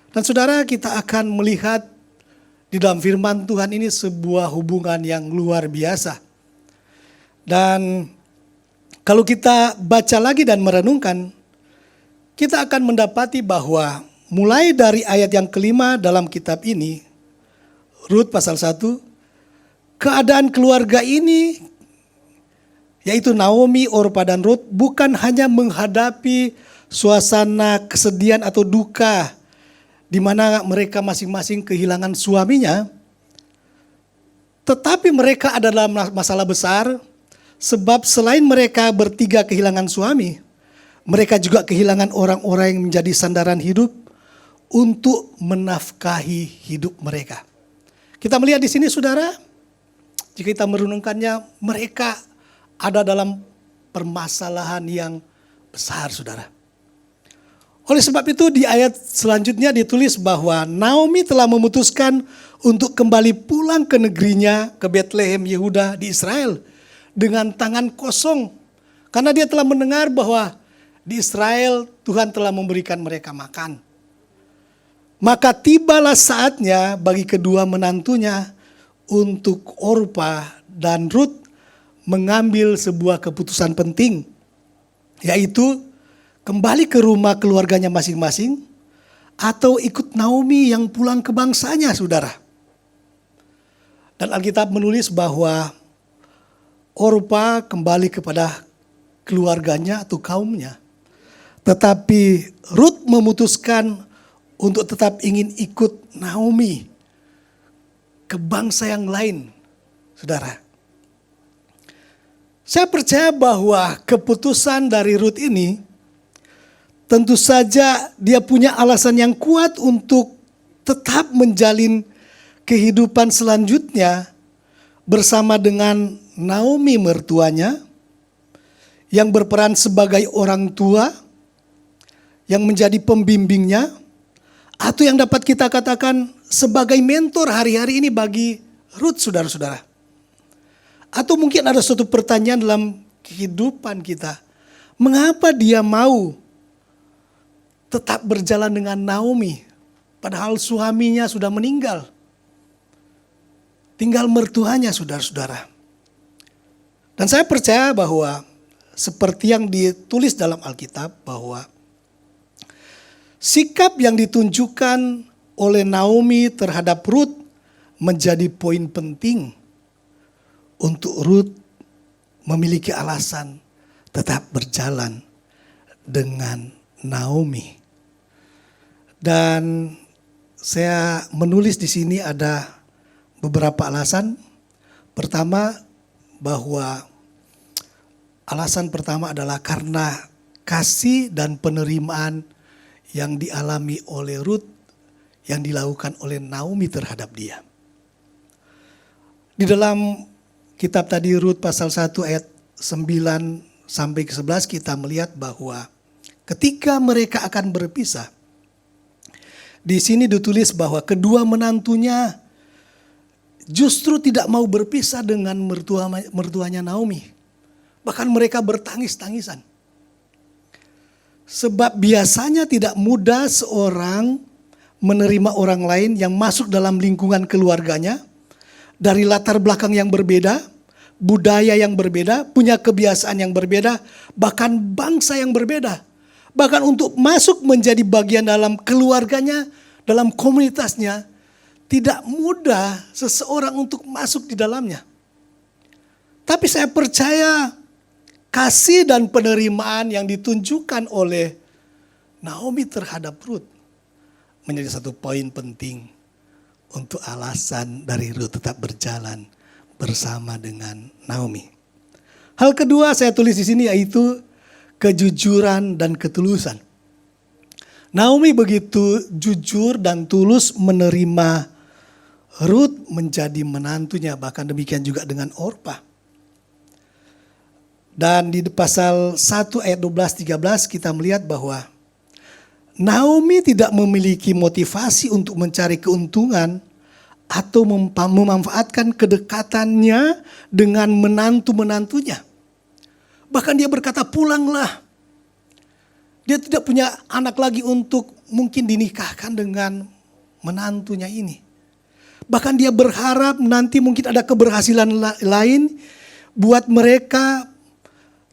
Dan saudara, kita akan melihat di dalam firman Tuhan ini sebuah hubungan yang luar biasa. Dan kalau kita baca lagi dan merenungkan, kita akan mendapati bahwa mulai dari ayat yang kelima dalam kitab ini, Rut pasal 1, keadaan keluarga ini, yaitu Naomi, Orpa, dan Rut, bukan hanya menghadapi suasana kesedihan atau duka, di mana mereka masing-masing kehilangan suaminya, tetapi mereka adalah masalah besar, sebab selain mereka bertiga kehilangan suami, mereka juga kehilangan orang-orang yang menjadi sandaran hidup untuk menafkahi hidup mereka. Kita melihat di sini saudara, jika kita merenungkannya, mereka ada dalam permasalahan yang besar saudara. Oleh sebab itu di ayat selanjutnya ditulis bahwa Naomi telah memutuskan untuk kembali pulang ke negerinya, ke Betlehem Yehuda di Israel, dengan tangan kosong. Karena dia telah mendengar bahwa di Israel Tuhan telah memberikan mereka makan. Maka tibalah saatnya bagi kedua menantunya untuk Orpa dan Rut mengambil sebuah keputusan penting, yaitu kembali ke rumah keluarganya masing-masing atau ikut Naomi yang pulang ke bangsanya, saudara. Dan Alkitab menulis bahwa Orpa kembali kepada keluarganya atau kaumnya. Tetapi Rut memutuskan untuk tetap ingin ikut Naomi ke bangsa yang lain, saudara. Saya percaya bahwa keputusan dari Rut ini tentu saja dia punya alasan yang kuat untuk tetap menjalin kehidupan selanjutnya bersama dengan Naomi mertuanya yang berperan sebagai orang tua yang menjadi pembimbingnya atau yang dapat kita katakan sebagai mentor hari-hari ini bagi Rut, saudara-saudara. Atau mungkin ada suatu pertanyaan dalam kehidupan kita. Mengapa dia mau tetap berjalan dengan Naomi padahal suaminya sudah meninggal? Tinggal mertuanya, saudara-saudara. Dan saya percaya bahwa seperti yang ditulis dalam Alkitab bahwa sikap yang ditunjukkan oleh Naomi terhadap Rut menjadi poin penting untuk Rut memiliki alasan tetap berjalan dengan Naomi. Dan saya menulis di sini ada beberapa alasan. Pertama, bahwa Alasan pertama adalah karena kasih dan penerimaan yang dialami oleh Ruth yang dilakukan oleh Naomi terhadap dia. Di dalam kitab tadi Rut pasal 1 ayat 9 sampai ke 11 kita melihat bahwa ketika mereka akan berpisah, di sini ditulis bahwa kedua menantunya justru tidak mau berpisah dengan mertuanya Naomi. Bahkan mereka bertangis-tangisan. Sebab biasanya tidak mudah seorang menerima orang lain yang masuk dalam lingkungan keluarganya dari latar belakang yang berbeda, budaya yang berbeda, punya kebiasaan yang berbeda, bahkan bangsa yang berbeda. Bahkan untuk masuk menjadi bagian dalam keluarganya, dalam komunitasnya, tidak mudah seseorang untuk masuk di dalamnya. Tapi saya percaya kasih dan penerimaan yang ditunjukkan oleh Naomi terhadap Ruth menjadi satu poin penting untuk alasan dari Ruth tetap berjalan bersama dengan Naomi. Hal kedua saya tulis di sini yaitu kejujuran dan ketulusan. Naomi begitu jujur dan tulus menerima Ruth menjadi menantunya, bahkan demikian juga dengan Orpa. Dan di pasal 1 ayat 12-13 kita melihat bahwa Naomi tidak memiliki motivasi untuk mencari keuntungan atau memanfaatkan kedekatannya dengan menantu-menantunya. Bahkan dia berkata, pulanglah. Dia tidak punya anak lagi untuk mungkin dinikahkan dengan menantunya ini. Bahkan dia berharap nanti mungkin ada keberhasilan lain buat mereka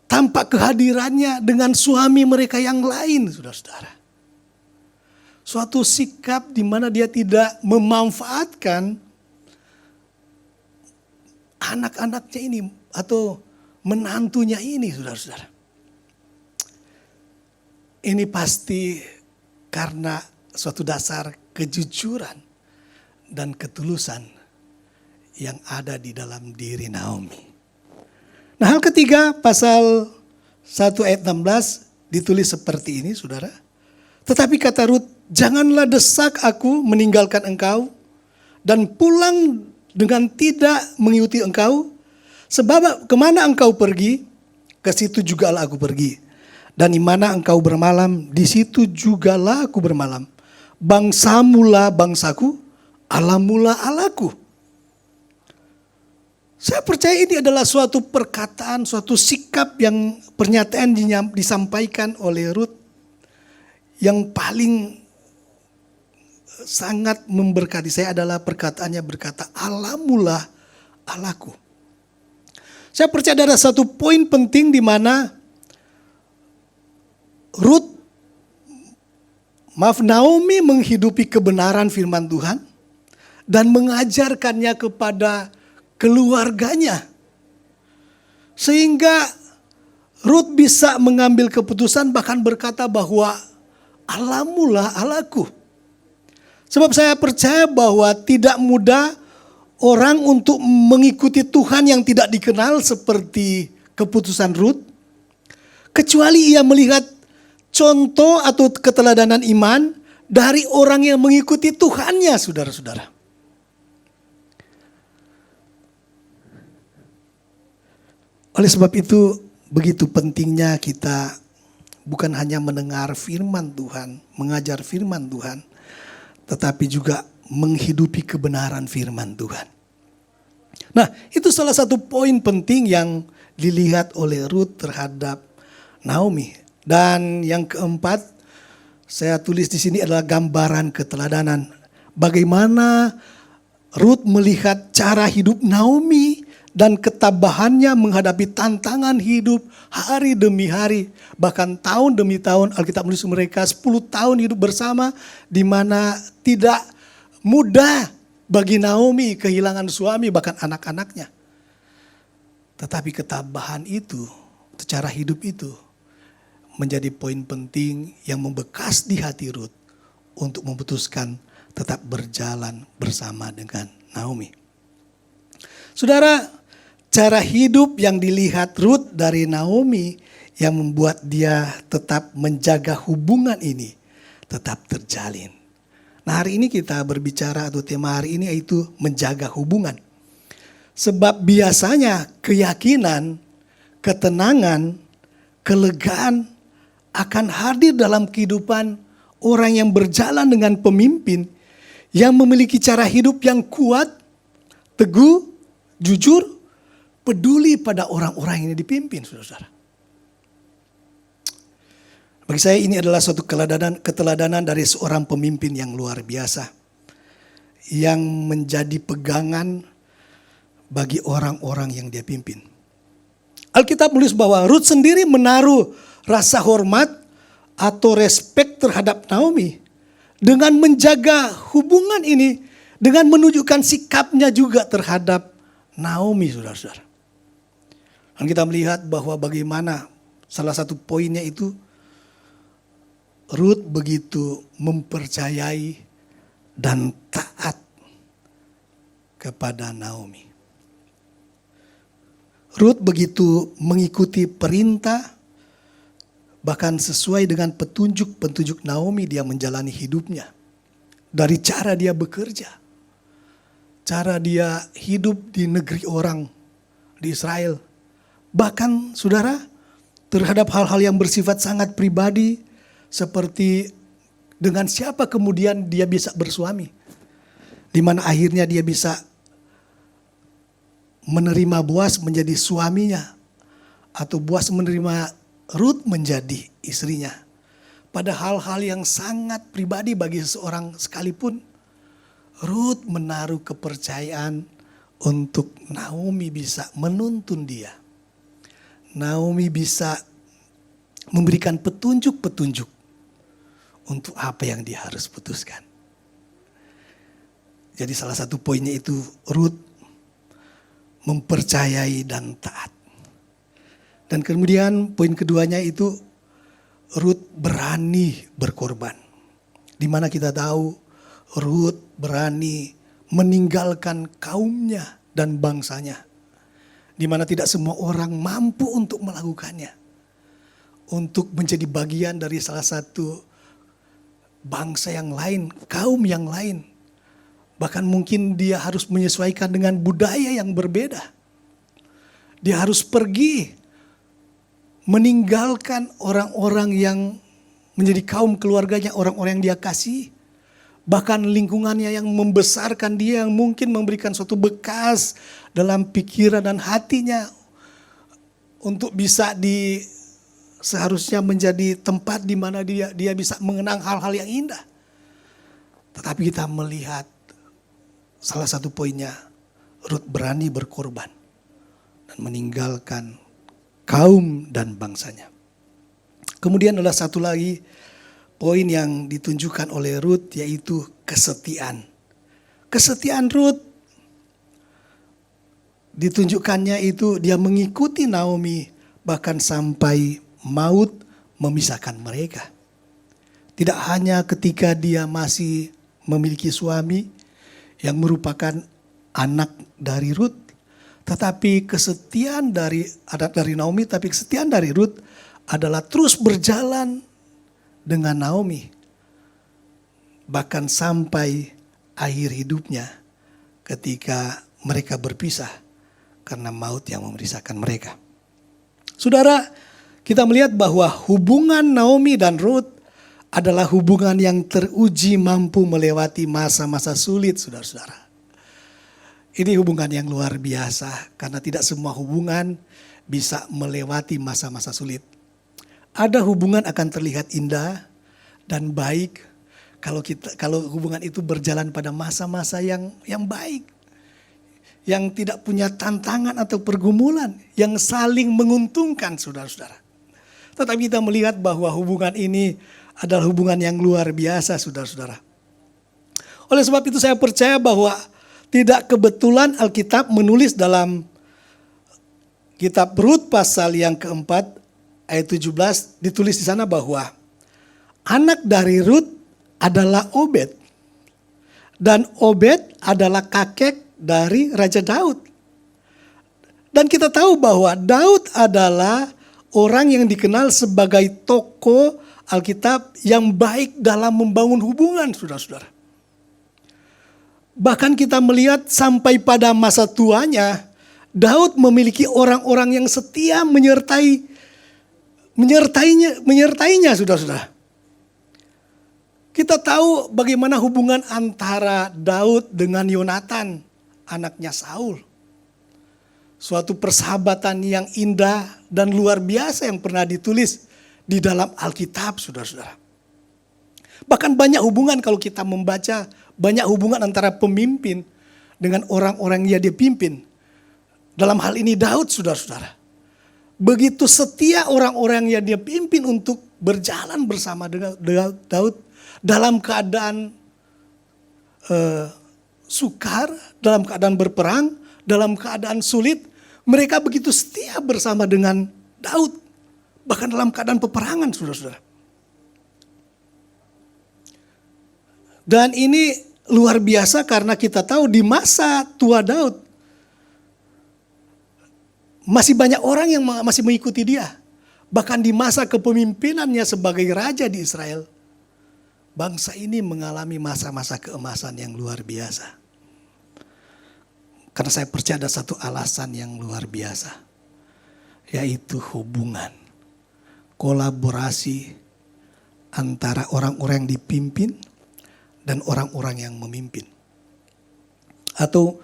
tampak kehadirannya dengan suami mereka yang lain, saudara-saudara. Suatu sikap di mana dia tidak memanfaatkan anak-anaknya ini atau menantunya ini, saudara-saudara. Ini pasti karena suatu dasar kejujuran dan ketulusan yang ada di dalam diri Naomi. Nah, hal ketiga pasal 1 ayat 16 ditulis seperti ini, saudara. Tetapi kata Ruth, janganlah desak aku meninggalkan engkau dan pulang dengan tidak mengikuti engkau. Sebab kemana engkau pergi, ke situ jugalah aku pergi. Dan di mana engkau bermalam, di situ jugalah aku bermalam. Bangsamulah bangsaku, Allahmulah Allahku. Saya percaya ini adalah suatu perkataan, suatu sikap yang pernyataan disampaikan oleh Ruth yang paling sangat memberkati saya adalah perkataannya berkata, Allahmulah Allahku. Saya percaya ada satu poin penting di mana Naomi menghidupi kebenaran firman Tuhan dan mengajarkannya kepada keluarganya. Sehingga Ruth bisa mengambil keputusan bahkan berkata bahwa Allahmulah Allahku. Sebab saya percaya bahwa tidak mudah orang untuk mengikuti Tuhan yang tidak dikenal seperti keputusan Ruth. Kecuali ia melihat contoh atau keteladanan iman dari orang yang mengikuti Tuhannya, saudara-saudara. Oleh sebab itu begitu pentingnya kita bukan hanya mendengar firman Tuhan, mengajar firman Tuhan, tetapi juga menghidupi kebenaran firman Tuhan. Nah, itu salah satu poin penting yang dilihat oleh Ruth terhadap Naomi. Dan yang keempat, saya tulis di sini adalah gambaran keteladanan. Bagaimana Ruth melihat cara hidup Naomi dan ketabahannya menghadapi tantangan hidup hari demi hari. Bahkan tahun demi tahun, Alkitab menulis mereka 10 tahun hidup bersama, di mana tidak mudah bagi Naomi kehilangan suami bahkan anak-anaknya. Tetapi ketabahan itu, cara hidup itu menjadi poin penting yang membekas di hati Ruth untuk memutuskan tetap berjalan bersama dengan Naomi. Saudara, cara hidup yang dilihat Ruth dari Naomi yang membuat dia tetap menjaga hubungan ini tetap terjalin. Nah, hari ini kita berbicara atau tema hari ini yaitu menjaga hubungan. Sebab biasanya keyakinan, ketenangan, kelegaan akan hadir dalam kehidupan orang yang berjalan dengan pemimpin yang memiliki cara hidup yang kuat, teguh, jujur, peduli pada orang-orang yang dipimpin, saudara-saudara. Bagi saya ini adalah suatu keteladanan dari seorang pemimpin yang luar biasa. Yang menjadi pegangan bagi orang-orang yang dia pimpin. Alkitab menulis bahwa Ruth sendiri menaruh rasa hormat atau respek terhadap Naomi. Dengan menjaga hubungan ini. Dengan menunjukkan sikapnya juga terhadap Naomi, saudara-saudara. Dan kita melihat bahwa bagaimana salah satu poinnya itu Ruth begitu mempercayai dan taat kepada Naomi. Ruth begitu mengikuti perintah, bahkan sesuai dengan petunjuk-petunjuk Naomi dia menjalani hidupnya. Dari cara dia bekerja, cara dia hidup di negeri orang, di Israel. Bahkan saudara, terhadap hal-hal yang bersifat sangat pribadi, seperti dengan siapa kemudian dia bisa bersuami. Di mana akhirnya dia bisa menerima Boas menjadi suaminya. Atau Boas menerima Ruth menjadi istrinya. Pada hal-hal yang sangat pribadi bagi seseorang sekalipun, Ruth menaruh kepercayaan untuk Naomi bisa menuntun dia. Naomi bisa memberikan petunjuk-petunjuk untuk apa yang dia harus putuskan. Jadi salah satu poinnya itu Ruth mempercayai dan taat. Dan kemudian poin keduanya itu Ruth berani berkorban. Di mana kita tahu Ruth berani meninggalkan kaumnya dan bangsanya. Di mana tidak semua orang mampu untuk melakukannya. Untuk menjadi bagian dari salah satu bangsa yang lain, kaum yang lain. Bahkan mungkin dia harus menyesuaikan dengan budaya yang berbeda. Dia harus pergi meninggalkan orang-orang yang menjadi kaum keluarganya, orang-orang yang dia kasih. Bahkan lingkungannya yang membesarkan dia, yang mungkin memberikan suatu bekas dalam pikiran dan hatinya. Untuk bisa seharusnya menjadi tempat di mana dia bisa mengenang hal-hal yang indah. Tetapi kita melihat salah satu poinnya, Ruth berani berkorban dan meninggalkan kaum dan bangsanya. Kemudian ada satu lagi poin yang ditunjukkan oleh Ruth, yaitu kesetiaan. Kesetiaan Ruth ditunjukkannya itu dia mengikuti Naomi bahkan sampai maut memisahkan mereka. Tidak hanya ketika dia masih memiliki suami yang merupakan anak dari Ruth, tetapi kesetiaan dari anak dari Naomi, tapi kesetiaan dari Ruth adalah terus berjalan dengan Naomi. Bahkan sampai akhir hidupnya ketika mereka berpisah karena maut yang memisahkan mereka. Saudara, kita melihat bahwa hubungan Naomi dan Ruth adalah hubungan yang teruji mampu melewati masa-masa sulit, saudara-saudara. Ini hubungan yang luar biasa karena tidak semua hubungan bisa melewati masa-masa sulit. Ada hubungan akan terlihat indah dan baik kalau hubungan itu berjalan pada masa-masa yang baik. Yang tidak punya tantangan atau pergumulan, yang saling menguntungkan, saudara-saudara. Tetapi kita melihat bahwa hubungan ini adalah hubungan yang luar biasa, saudara-saudara. Oleh sebab itu saya percaya bahwa tidak kebetulan Alkitab menulis dalam kitab Rut pasal yang keempat ayat 17 ditulis di sana bahwa anak dari Rut adalah Obed. Dan Obed adalah kakek dari Raja Daud. Dan kita tahu bahwa Daud adalah orang yang dikenal sebagai tokoh Alkitab yang baik dalam membangun hubungan, saudara-saudara. Bahkan kita melihat sampai pada masa tuanya, Daud memiliki orang-orang yang setia menyertainya, saudara-saudara. Kita tahu bagaimana hubungan antara Daud dengan Yonatan, anaknya Saul. Suatu persahabatan yang indah dan luar biasa yang pernah ditulis di dalam Alkitab, saudara-saudara. Bahkan banyak hubungan kalau kita membaca, banyak hubungan antara pemimpin dengan orang-orang yang dia pimpin. Dalam hal ini Daud, saudara-saudara. Begitu setia orang-orang yang dia pimpin untuk berjalan bersama dengan Daud dalam keadaan sukar, dalam keadaan berperang, dalam keadaan sulit. Mereka begitu setia bersama dengan Daud. Bahkan dalam keadaan peperangan, saudara-saudara. Dan ini luar biasa karena kita tahu di masa tua Daud, masih banyak orang yang masih mengikuti dia. Bahkan di masa kepemimpinannya sebagai raja di Israel, bangsa ini mengalami masa-masa keemasan yang luar biasa. Karena saya percaya ada satu alasan yang luar biasa, yaitu hubungan, kolaborasi antara orang-orang yang dipimpin dan orang-orang yang memimpin. Atau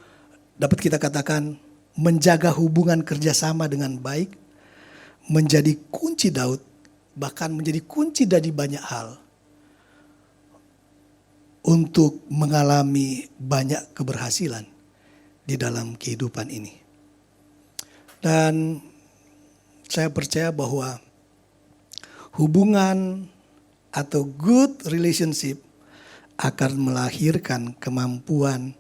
dapat kita katakan menjaga hubungan kerjasama dengan baik menjadi kunci Daud, bahkan menjadi kunci dari banyak hal untuk mengalami banyak keberhasilan di dalam kehidupan ini. Dan saya percaya bahwa hubungan atau good relationship akan melahirkan kemampuan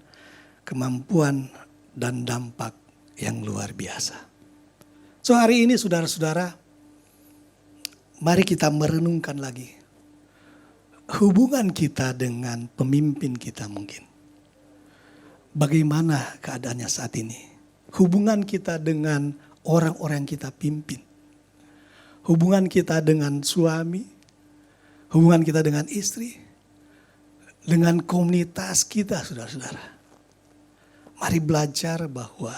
dan dampak yang luar biasa. So hari ini saudara-saudara, mari kita merenungkan lagi hubungan kita dengan pemimpin kita mungkin. Bagaimana keadaannya saat ini? Hubungan kita dengan orang-orang yang kita pimpin. Hubungan kita dengan suami, hubungan kita dengan istri, dengan komunitas kita, saudara-saudara. Mari belajar bahwa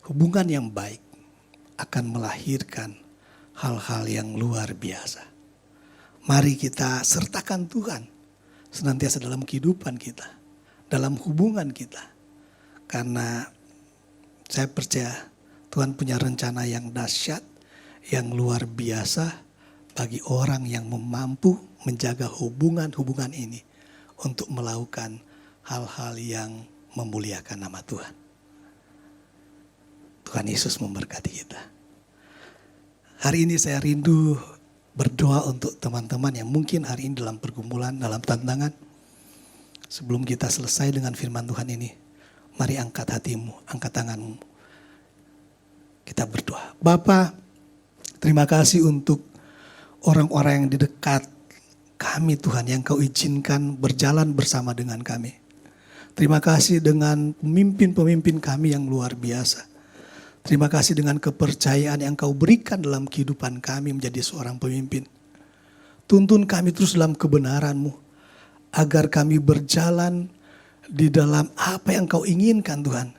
hubungan yang baik akan melahirkan hal-hal yang luar biasa. Mari kita sertakan Tuhan senantiasa dalam kehidupan kita, dalam hubungan kita. Karena saya percaya Tuhan punya rencana yang dahsyat, yang luar biasa bagi orang yang mampu menjaga hubungan-hubungan ini untuk melakukan hal-hal yang memuliakan nama Tuhan. Tuhan Yesus memberkati kita. Hari ini saya rindu berdoa untuk teman-teman yang mungkin hari ini dalam pergumulan, dalam tantangan. Sebelum kita selesai dengan firman Tuhan ini, mari angkat hatimu, angkat tanganmu. Kita berdoa. Bapa, terima kasih untuk orang-orang yang di dekat kami Tuhan, yang Kau izinkan berjalan bersama dengan kami. Terima kasih dengan pemimpin-pemimpin kami yang luar biasa. Terima kasih dengan kepercayaan yang Kau berikan dalam kehidupan kami menjadi seorang pemimpin. Tuntun kami terus dalam kebenaran-Mu, agar kami berjalan di dalam apa yang Kau inginkan Tuhan.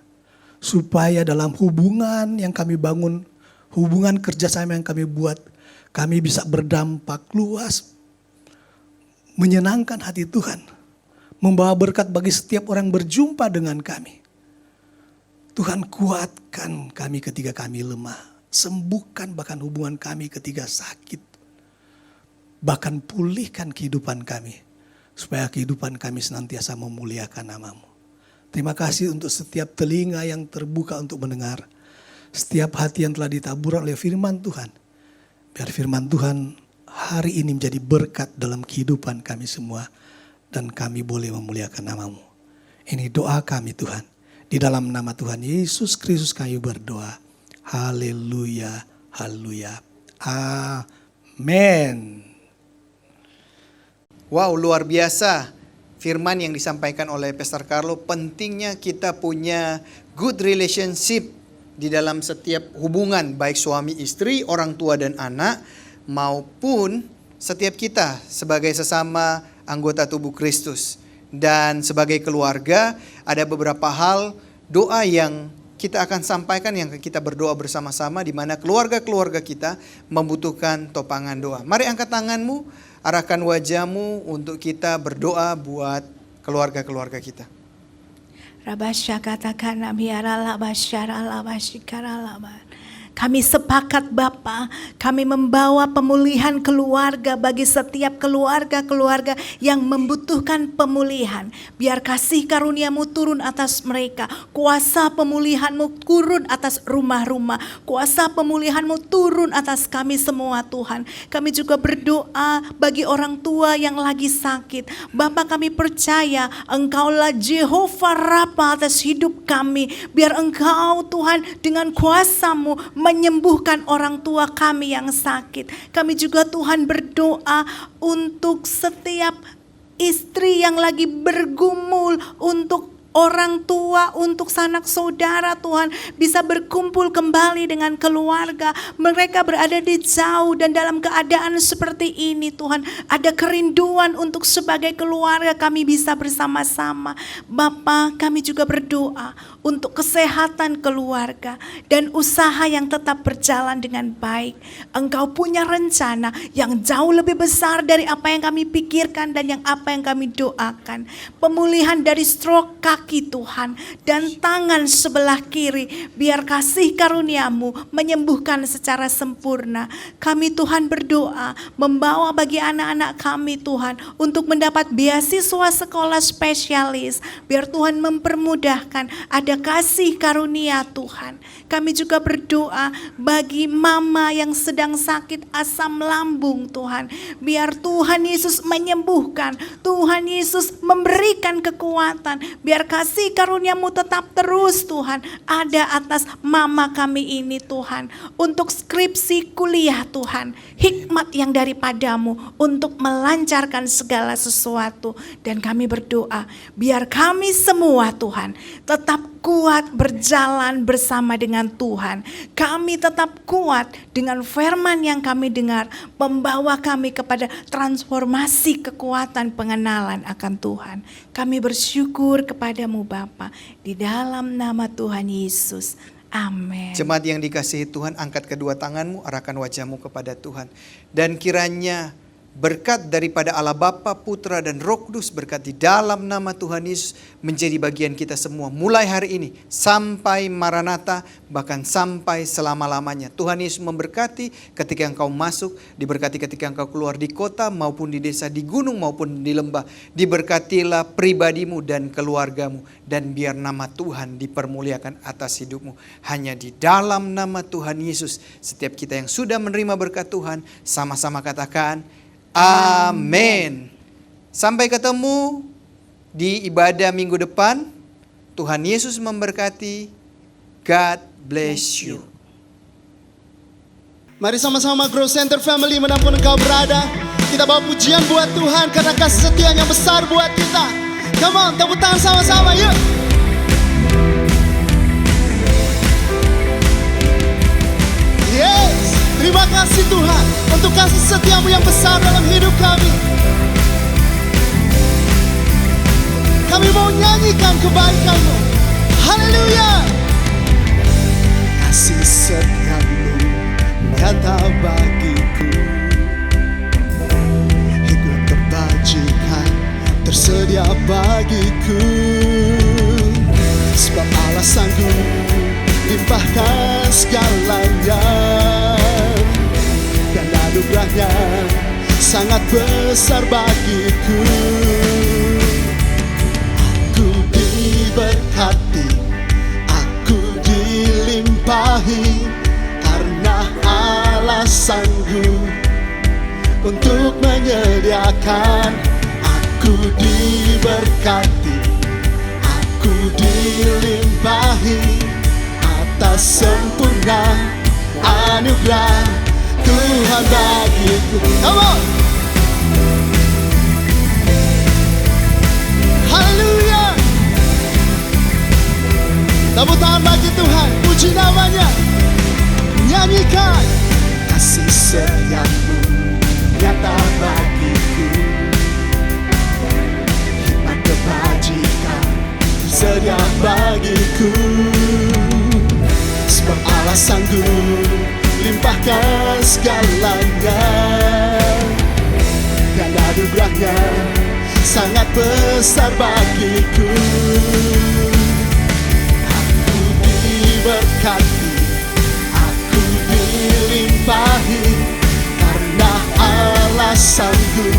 Supaya dalam hubungan yang kami bangun, hubungan kerjasama yang kami buat, kami bisa berdampak luas, menyenangkan hati Tuhan, membawa berkat bagi setiap orang berjumpa dengan kami. Tuhan, kuatkan kami ketika kami lemah, sembuhkan bahkan hubungan kami ketika sakit, bahkan pulihkan kehidupan kami, supaya kehidupan kami senantiasa memuliakan nama-Mu. Terima kasih untuk setiap telinga yang terbuka untuk mendengar, setiap hati yang telah ditaburkan oleh firman Tuhan. Biar firman Tuhan hari ini menjadi berkat dalam kehidupan kami semua, dan kami boleh memuliakan nama-Mu. Ini doa kami Tuhan. Di dalam nama Tuhan Yesus Kristus kami berdoa. Haleluya, haleluya. Amin. Wow, luar biasa. firman yang disampaikan oleh Pastor Carlo, pentingnya kita punya good relationship di dalam setiap hubungan, baik suami istri, orang tua dan anak, maupun setiap kita sebagai sesama anggota tubuh Kristus. Dan sebagai keluarga, ada beberapa hal doa yang kita akan sampaikan, yang kita berdoa bersama-sama, di mana keluarga-keluarga kita membutuhkan topangan doa. Mari angkat tanganmu, arahkan wajahmu untuk kita berdoa buat keluarga-keluarga kita. Rabasya katakan biarlah basyara labashikara. Kami sepakat Bapa, kami membawa pemulihan keluarga bagi setiap keluarga-keluarga yang membutuhkan pemulihan. Biar kasih karunia-Mu turun atas mereka, kuasa pemulihan-Mu turun atas rumah-rumah, kuasa pemulihan-Mu turun atas kami semua Tuhan. Kami juga berdoa bagi orang tua yang lagi sakit. Bapa, kami percaya Engkaulah Jehovah Rafa atas hidup kami. Biar Engkau Tuhan dengan kuasa-Mu menyembuhkan orang tua kami yang sakit. Kami juga Tuhan berdoa untuk setiap istri yang lagi bergumul, untuk orang tua, untuk sanak saudara Tuhan, bisa berkumpul kembali dengan keluarga. Mereka berada di jauh dan dalam keadaan seperti ini Tuhan, ada kerinduan untuk sebagai keluarga kami bisa bersama-sama. Bapa, kami juga berdoa untuk kesehatan keluarga dan usaha yang tetap berjalan dengan baik. Engkau punya rencana yang jauh lebih besar dari apa yang kami pikirkan dan yang apa yang kami doakan. Pemulihan dari stroke kaki Tuhan dan tangan sebelah kiri, biar kasih karunia-Mu menyembuhkan secara sempurna. Kami Tuhan berdoa membawa bagi anak-anak kami Tuhan untuk mendapat beasiswa sekolah spesialis. Biar Tuhan mempermudahkan, ada kasih karunia Tuhan. Kami juga berdoa bagi mama yang sedang sakit asam lambung Tuhan. Biar Tuhan Yesus menyembuhkan, Tuhan Yesus memberikan kekuatan. Biar kasih karunia-Mu tetap terus Tuhan ada atas mama kami ini Tuhan. Untuk skripsi kuliah Tuhan, hikmat yang daripada-Mu untuk melancarkan segala sesuatu. Dan kami berdoa biar kami semua Tuhan tetap kuat berjalan bersama dengan Tuhan. Kami tetap kuat dengan firman yang kami dengar, membawa kami kepada transformasi kekuatan pengenalan akan Tuhan. Kami bersyukur kepada-Mu Bapa, di dalam nama Tuhan Yesus. Amin. Jemaat yang dikasihi Tuhan, angkat kedua tanganmu, arahkan wajahmu kepada Tuhan. Dan kiranya berkat daripada Allah Bapa, Putra dan Roh Kudus, berkat di dalam nama Tuhan Yesus menjadi bagian kita semua. Mulai hari ini sampai Maranatha, bahkan sampai selama-lamanya. Tuhan Yesus memberkati ketika engkau masuk, diberkati ketika engkau keluar di kota maupun di desa, di gunung maupun di lembah. Diberkatilah pribadimu dan keluargamu. Dan biar nama Tuhan dipermuliakan atas hidupmu. Hanya di dalam nama Tuhan Yesus, setiap kita yang sudah menerima berkat Tuhan, sama-sama katakan, amin. Sampai ketemu di ibadah minggu depan. Tuhan Yesus memberkati. God bless you. Mari sama-sama Grow Center Family, manapun engkau berada, kita bawa pujian buat Tuhan karena kasih setia yang besar buat kita. Come on, tepuk tangan sama-sama yuk. Yes, terima kasih Tuhan untuk kasih setiamu yang besar dalam hidup kami. Kami mau nyanyikan kebaikan-Mu. Haleluya. Kasih setiamu nyata bagiku. Hikmat kebajikan tersedia bagiku. Sebab Allah sanggup limpahkan segalanya. Dan anugerahnya sangat besar bagiku. Aku diberkati, aku dilimpahi, karena Allah sanggup untuk menyediakan. Aku diberkati, aku dilimpahi atas sempurna anugerah Tuhan bagiku. Come on. Tepuk tangan bagi Tuhan, puji namanya. Nyanyikan. Kasih setiamu nyata bagiku, hikmat kebajikan sedia bagiku. Sebab Allah sanggup limpahkan segalanya, dan anugerahnya sangat besar bagiku. Aku diberkati, aku dilimpahi, karena Allah sanggup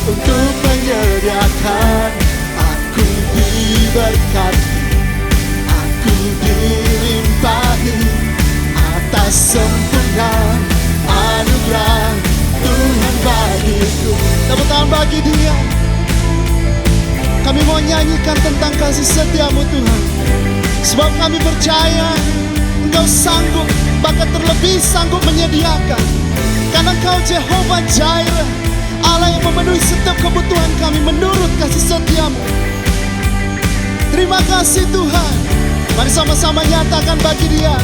untuk menyediakan. Aku diberkati, aku dilimpahi atas sempurna anugerah Tuhan bagiku. Tepuk tangan bagi Dia. Kami mau nyanyikan tentang kasih setiamu Tuhan, sebab kami percaya Engkau sanggup, bahkan terlebih sanggup menyediakan. Karena Engkau Jehovah Jireh, Allah yang memenuhi setiap kebutuhan kami menurut kasih setiamu. Terima kasih Tuhan. Mari sama-sama nyatakan bagi Dia.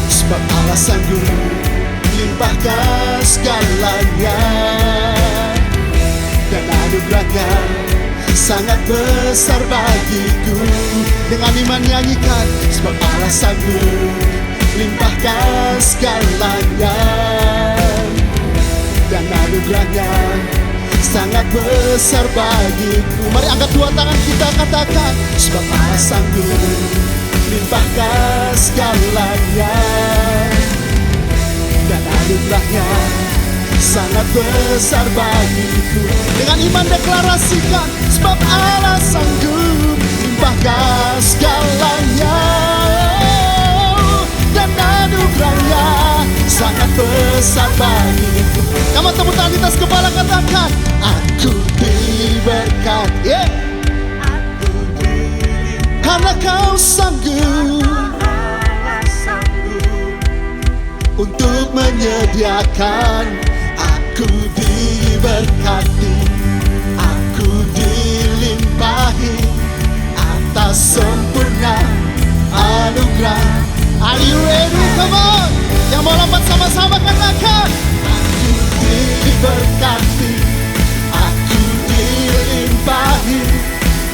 Sebab Allah sanggup limpahkan segalanya, dan anugerahnya sangat besar bagiku. Dengan iman nyanyikan. Sebab Allah sanggup limpahkan segalanya, dan anugerahnya sangat besar bagiku. Mari angkat dua tangan kita katakan. Sebab Allah sanggup limpahkan segalanya, dan anugerahnya sangat besar bagiku. Dengan iman deklarasikan. Sebab Allah sanggup limpahkan segalanya, dan anugerahnya sangat besar bagiku. Kamu tepuk tangan di atas kepala katakan. Aku diberkati, yeah. Karena Kau sanggup untuk menyediakan. Aku diberkati, aku dilimpahi atas sempurna anugerah. Are you ready? Come on. Yang mau lompat sama-sama katakan. Aku diberkati, aku dilimpahi,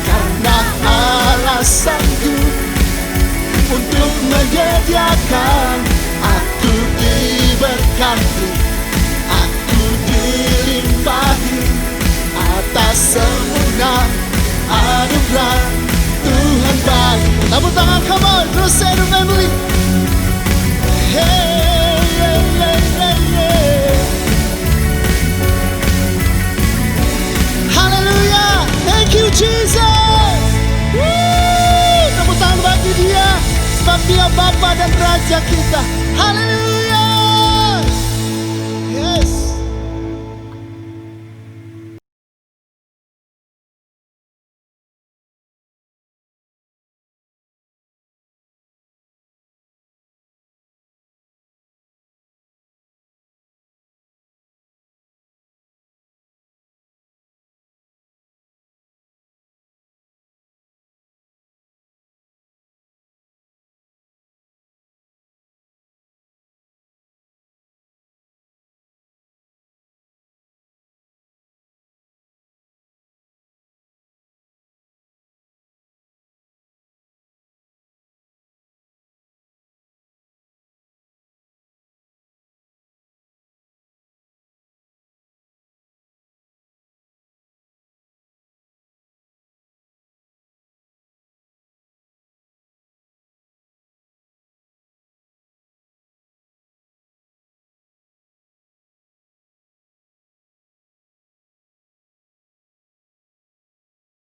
karena Allah sanggup untuk menyediakan. Aku diberkati, aku dilimpahi atas sempurna anugerah Tuhan bagi. Tepuk tangan, come on, Crusader family. Hey, yeah, yeah, yeah, yeah. Hallelujah, thank you Jesus. Woo! Tepuk tangan bagi Dia, sebab Dia Bapa dan Raja kita.